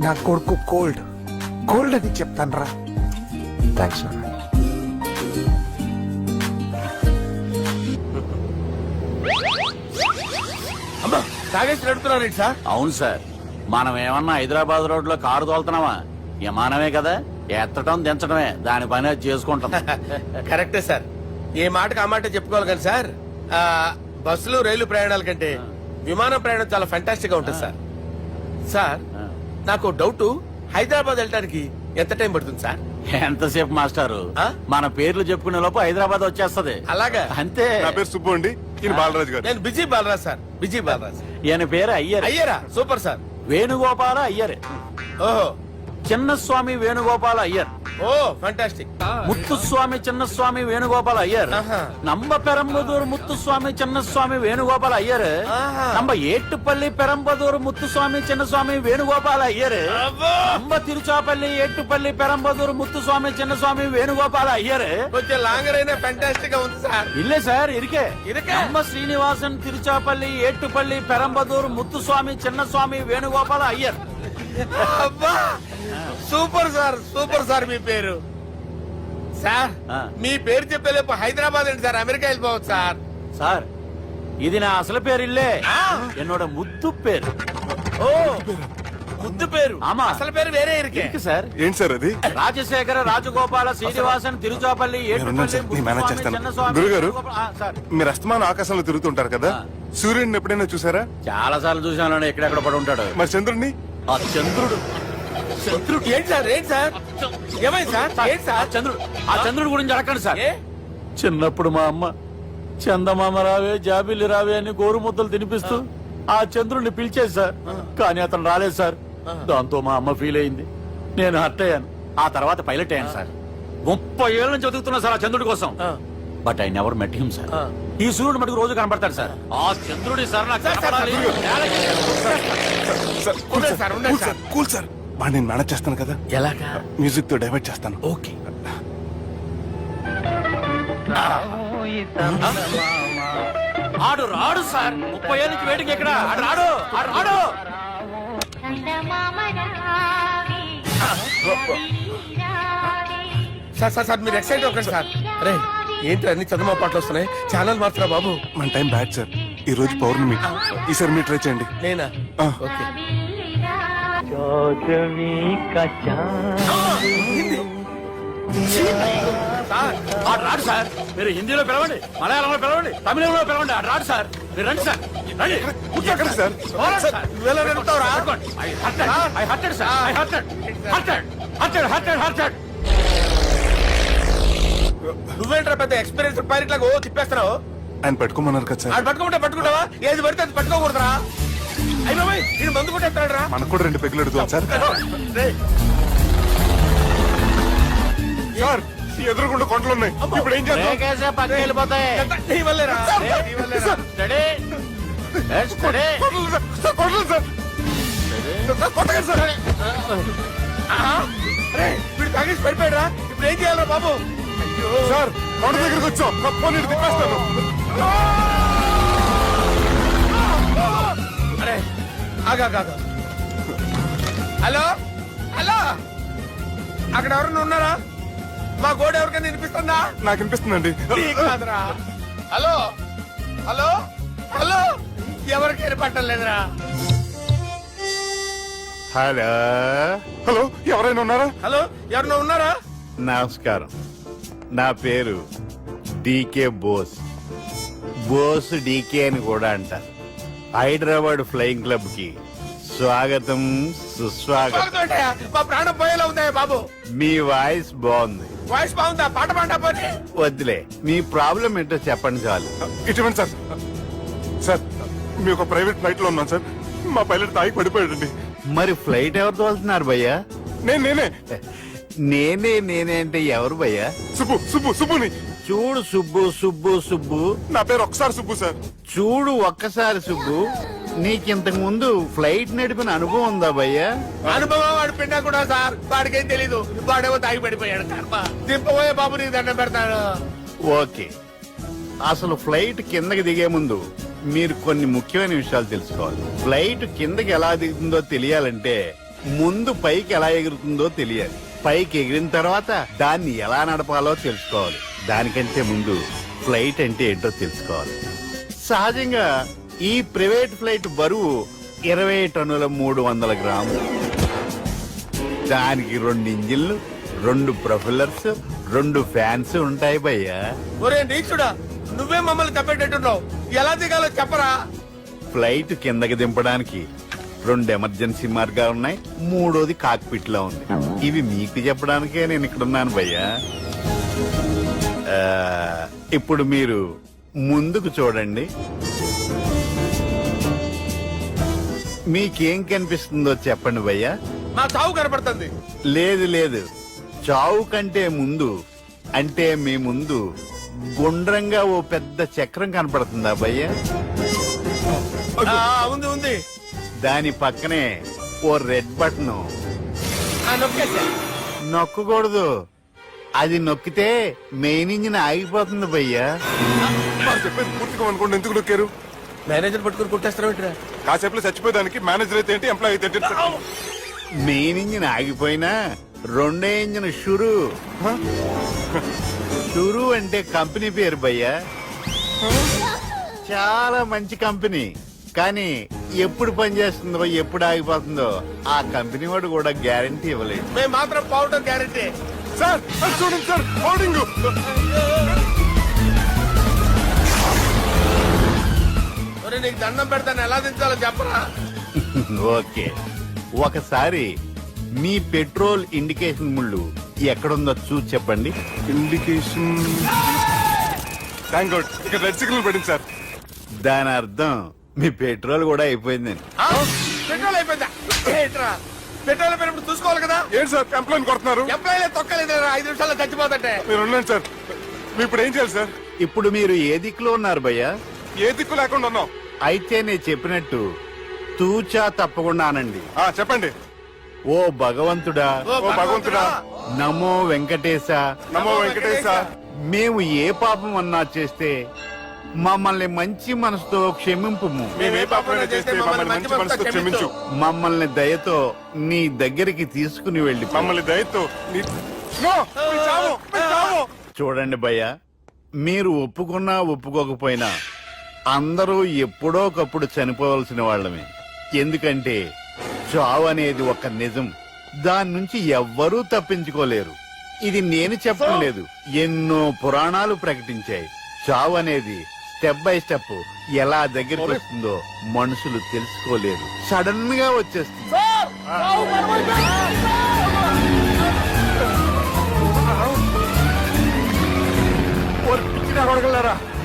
నా కొడుకు కోల్డ్ కోల్డ్ అని చెప్తాను రా. థ్యాంక్స్ నాన్న. అమ్మా తాగేసి నడుపుతున్నారేంటి సార్? అవును సార్ మనం ఏమన్నా హైదరాబాద్ రోడ్ లో కారు తోలుతున్నామా విమానమే కదా ఎత్తడం దించడమే దాని పని అది చేసుకుంటాం కరెక్టే సార్. ఏ మాటకు ఆ మాట చెప్పుకోవాలి కానీ సార్ బస్సులు రైలు ప్రయాణాల కంటే విమానం ప్రయాణం చాలా ఫెంటాస్టిక్ గా ఉంటుంది సార్. సార్ నాకు డౌట్ హైదరాబాద్ వెళ్ళడానికి ఎంత టైం పడుతుంది సార్? ఎంతసేపు మాస్టారు మన పేర్లు చెప్పుకునే లోపు హైదరాబాద్ వచ్చేస్తది. అలాగా? అంతే. నా పేరు సుబ్బు అండి, ఈయన బాలరాజు గారు. నేను busy Balaraj sir. Busy Balaraj. ఈయన పేరు అయ్యర్. అయ్యరా? Super sir. వేణుగోపాల అయ్యర్. ఓహో. చిన్నస్వామి వేణుగోపాల అయ్యర్. Oh fantastic. ముత్తుస్వామి చిన్నస్వామి వేణుగోపాల అయ్యర్. నంబ పెరంబదూరు ముత్తుస్వామి చిన్నస్వామి వేణుగోపాల అయ్యర్. నంబ ఏట్టుపల్లి పెరంబదూరు ముత్తుస్వామి చిన్నస్వామి వేణుగోపాల అయ్యర్. నంబ తిరుచాపల్లి ఏట్టుపల్లి పెరంబదూరు ముత్తుస్వామి చిన్నస్వామి వేణుగోపాల అయ్యర్. కొంచెం లాంగర్ అయినా ఫంటాస్టిక్ గా ఉంది సార్. ఇల్లే సార్ ఇరికే. ఇరికే. నంబ శ్రీనివాసన్ తిరుచాపల్లి ఏట్టుపల్లి పెరంబదూరు ముత్తుస్వామి చిన్నస్వామి వేణుగోపాల అయ్యర్. అబ్బా సూపర్ సార్, సూపర్ సార్. మీ పేరు సార్, మీ పేరు చెప్పేలేపు హైదరాబాద్ అండి సార్, అమెరికా వెళ్ళిపోవచ్చు సార్. సార్ ఇది నా అసలు పేరు ఇల్లే, ఎన్నోడ ముద్దు పేరు. ఓ ముద్దు పేరు ఆమా. అసలు పేరు వేరే ఇరికే ఇరికి సార్ ఏంటి సార్ అది రాజశేఖర రాజగోపాల శ్రీనివాసన్ తిరుచాపల్లి నేనున్నాను సార్, నేను మేనేజ్ చేస్తాను. గురుగారు, మీరు అస్తమానం ఆకాశంలో తిరుగుతుంటారు కదా, సూర్యుడిని ఎప్పుడైనా చూసారా? చాలా సార్లు చూశాను, ఎక్కడెక్కడ పడి ఉంటాడు. మరి చంద్రుడిని? ఆ చంద్రుడు ఏంటి సార్ ఏంటి సార్ ఏమైంది సార్ ఏంటి సార్ ఆ చంద్రుడి గురించి అడగండి సార్. ఏ? చిన్నప్పుడు మా అమ్మ చందమామ రావే జాబిల్లి రావే అని గోరు ముద్దలు తినిపిస్తూ ఆ చంద్రుడిని పిలిచేది సార్. కానీ అతను రాలేదు సార్. దాంతో మా అమ్మ ఫీల్ అయింది, నేను హర్ట్ అయ్యాను. ఆ తర్వాత పైలట్ అయ్యాను సార్. 30 ఏళ్ళ నుంచి చదువుతున్నా సార్ ఆ చంద్రుడి కోసం. But I never met him sir. ఈ సూర్యుడు మటుకు రోజు కనబడతాడు సార్. ఆ చంద్రుడి సార్ నాకు కనపడాలి. కూల్ సార్, బాగా నేను మేనేజ్ చేస్తాను కదా. ఎలాగా? మ్యూజిక్ తో డైవర్ట్ చేస్తాను. ఓకే. ఆడు రాడు సార్. 30 ఏళ్ళ నుంచి వేడికి ఎక్కడ ఆడు రాడు. ఆడు రాడు. సార్ సార్ సార్ మీరు ఎక్సైట్ అవ్వకండి సార్. రే ఏంటి అన్ని చదువు పాటలు వస్తున్నాయి, ఛానల్ మార్చరా బాబు. మన టైం బ్యాడ్ సార్, ఈ రోజు పౌర్ణమి. ఈసారి మీరు ట్రై చేయండి. నేనా? ఆ. ఓకే. సార్ ఆడు రాడు సార్. మీరు హిందీలో పిలవండి, మలయాళంలో పిలవండి, తమిళంలో పిలవండి. ఆడు రాడు సార్. మీరు రండి సార్, రండి. ఎక్కడ సార్? పోరాడు సార్. నువ్వెలా నడుపుతావురా? I hurted, sir. I hurted. నువ్వేంట్రా పెద్ద ఎక్స్పీరియన్స్ పైరెట్ లాగా ఓ తిప్పేస్తున్నావు. ఆయన పెట్టుకోమన్నారు కదా సార్. ఆడు పట్టుకుంటే పట్టుకుంటావా? ఏది పడితే అది పట్టుకోకూడదురా. అయ్యి బాబాయ్ నేను మందు కొట్టేస్తాడు రా. మనకు కూడా 2 పెగ్గులు అడుగుతాం సార్. సార్, ఈ ఎదురుగుండా కొండలు ఉన్నాయి, ఇప్పుడు ఏం చేద్దాం? లేకేసే పక్కకి వెళ్ళిపోతాయి. నీ వల్లేరా? Steady. Let's steady. కొండలు సార్. కొట్టగా సార్. వీడు తాగేసి పడిపోయాడు రా. ఇప్పుడు ఏం చేయాలరా బాబు? అయ్యో సార్, కొండ దగ్గరికి వచ్చాం. ఫోన్ ఇటు తిప్పేస్తాను. అరే ఆగా. హలో హలో, అక్కడ ఎవరన్నా ఉన్నారా? మా గోడ ఎవరికైనా వినిపిస్తుందా? నాకు వినిపిస్తుందండి. నీకు కాదురా. హలో హలో హలో, ఎవరికి వినపట్టం లేదురా. హలో హలో, ఎవరైనా ఉన్నారా? హలో ఎవరన్నా ఉన్నారా? నమస్కారం, నా పేరు డీకే బోస్. బోస్ డీకే అని కూడా అంటారు. హైదరాబాద్ ఫ్లయింగ్ క్లబ్ కి స్వాగతం సుస్వాగతం. ఏంటయ్యా, మా ప్రాణం పోయేలా ఉందా బాబు? మీ వాయిస్ బాగుంది. వాయిస్ బాగుందా? పాట పాడా పోనీ. వద్దులే, మీ ప్రాబ్లం ఏంటో చెప్పండి చాలు. ఇటువంటి సార్, సార్ మీ ఒక ప్రైవేట్ ఫ్లైట్ లో ఉన్నాను సార్. మా పైలట్ తాగి పడిపోయాడండి. మరి ఫ్లైట్ ఎవరు తోలుతున్నారు భయ్యా? నేనే నేనే అంటే ఎవరు భయ్యా? సుబ్బుని. చూడు సుబ్బు, నా పేరు ఒకసారి సుబ్బు సార్. చూడు ఒక్కసారి సుబ్బు, నీకింతకు ముందు ఫ్లైట్ నడిపిన అనుభవం ఉందా భయ్యా? అనుభవం వాడు పిండా కూడా సార్, వాడికేం తెలీదు. వాడేమో తాగి పడిపోయాడు. కర్మ దింపబోయే బాబు నీకు దండం పెడతాడు. ఓకే, అసలు ఫ్లైట్ కిందకి దిగే ముందు మీరు కొన్ని ముఖ్యమైన విషయాలు తెలుసుకోవాలి. ఫ్లైట్ కిందకి ఎలా దిగుతుందో తెలియాలంటే ముందు పైకి ఎలా ఎగురుతుందో తెలియాలి. పైకి ఎగిరిన తర్వాత దాన్ని ఎలా నడపాలో తెలుసుకోవాలి. దానికంటే ముందు ఫ్లైట్ అంటే ఏంటో తెలుసుకోవాలి. సహజంగా ఈ ప్రైవేట్ ఫ్లైట్ బరువు 20 టన్నుల 300 గ్రాములు. దానికి 2 ఇంజిన్లు, 2 ప్రొఫెల్లర్స్, 2 ఫ్యాన్స్ ఉంటాయి భయ్యా. ఒరే నీచుడా, నువ్వే మమ్మల్ని తప్పేటట్టున్నావు. ఎలా దిగాలో చెప్పరా? ఫ్లైట్ కిందకి దింపడానికి 2 ఎమర్జెన్సీ మార్గాలు ఉన్నాయి, 3వది కాక్పిట్ లో ఉంది. ఇవి మీకు చెప్పడానికే నేను ఇక్కడ ఉన్నాను భయ్యా. ఇప్పుడు మీరు ముందుకు చూడండి. మీకేం కనిపిస్తుందో చెప్పండి భయ్యా. నా చావు కనపడుతుంది. లేదు, చావు కంటే ముందు, అంటే మీ ముందు గుండ్రంగా ఓ పెద్ద చక్రం కనపడుతుందా భయ్యా? ఉంది. దాని పక్కనే ఓ రెడ్ బటన్. నొక్కకూడదు, అది నొక్కితే మెయిన్ ఇంజిన్ ఆగిపోతుంది భయ్యా. చెప్పేది పూర్తిగా అనుకోండి. ఎందుకు నొక్కారు? మేనేజర్ పట్టుకుని కుట్టేస్తారా? కాసేపులో చచ్చిపోయేదానికి మేనేజర్ అయితే ఏంటి, ఎంప్లాయ్ అయితే ఏంటి? మెయిన్ ఇంజిన్ ఆగిపోయినా 2వ ఇంజిన్ షురు అంటే కంపెనీ పేరు భయ్యా. చాలా మంచి కంపెనీ, కానీ ఎప్పుడు పని చేస్తుందో ఎప్పుడు ఆగిపోతుందో ఆ కంపెనీ వాడు కూడా గ్యారంటీ ఇవ్వలేదు. మేము మాత్రం పౌడర్ గ్యారెంటీ. సార్ అది చూడండి సార్, హోర్డింగ్. ఒరేయ్, నీకు దండం పెడతాను, ఎలా దించాలో చెప్పరా? ఓకే, ఒకసారి మీ పెట్రోల్ ఇండికేషన్ ముళ్ళు ఎక్కడుందో చూసి చెప్పండి. ఇండికేషన్, థ్యాంక్ గాడ్, ఇక్కడ రెడ్ సిగ్నల్ పడింది సార్. దాని అర్థం మీ పెట్రోల్ కూడా అయిపోయిందని. ఆ? పెట్రోల్ అయిపోయిందా? ఏంట్రా, పెట్రోల్ అయిపోయినప్పుడు చూసుకోవాలి కదా. ఏంటి సార్ కంప్లైంట్ కొడుతున్నారు? ఎంప్లాయీలే తొక్కలేదు, 5 నిమిషాల్లో చచ్చిపోతుంటే. మీరు ఉండండి సార్, మీరు ఇప్పుడు ఏం చేయాలి సార్? ఇప్పుడు మీరు ఏ దిక్కులో ఉన్నారు భయ్యా? ఏ దిక్కు లేకుండా ఉన్నాం. అయితే నేను చెప్పినట్టు తూచా తప్పకుండా అనండి. చెప్పండి. ఓ భగవంతుడా, ఓ భగవంతుడా, నమో వెంకటేశ, నమో వెంకటేశ. మేము ఏ పాపం అన్నా చేస్తే మమ్మల్ని మంచి మనసుతో క్షమింపుము. మేము ఏ పాపమైనా చేస్తే మమ్మల్ని మంచి మనసుతో క్షమించు. మమ్మల్ని దయతో నీ దగ్గరికి తీసుకుని వెళ్ళి మమ్మల్ని దయతో చూడండి భయ్య, మీరు ఒప్పుకున్నా ఒప్పుకోకపోయినా అందరూ ఎప్పుడో ఒకప్పుడు చనిపోవలసిన వాళ్ళమే. ఎందుకంటే చావు అనేది ఒక నిజం, దాని నుంచి ఎవ్వరూ తప్పించుకోలేరు. ఇది నేను చెప్పడం లేదు, ఎన్నో పురాణాలు ప్రకటించాయి. చావు అనేది స్టెప్ బై స్టెప్ ఎలా దగ్గరికి వస్తుందో మనుషులు తెలుసుకోలేరు, సడన్ గా వచ్చేస్తుంది.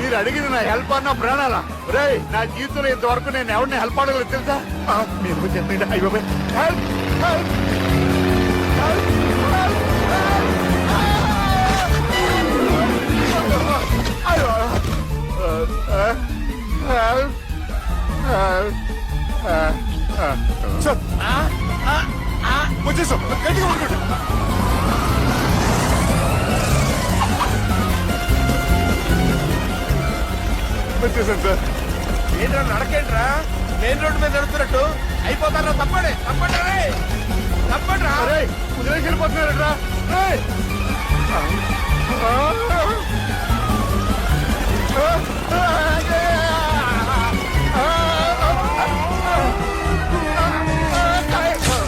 మీరు అడిగింది నా హెల్ప్ అన్న ప్రాణాలా? రే, నా జీవితంలో ఇంతవరకు నేను ఎవరిని హెల్ప్ అడగలేదు తెలుసా? మీరు చెప్పండి. అయ్యో, హెల్ప్ హెల్ప్ వచ్చేసాం, గట్టిగా పట్టుకోండి. వచ్చేసాను సార్. ఏంట్రా నడకేంట్రా, మెయిన్ రోడ్డు మీద నడుస్తున్నట్టు అయిపోతారా? తప్పండి తప్పండి, తప్పండి రా. వదిలేసి వెళ్ళిపోతున్నారా?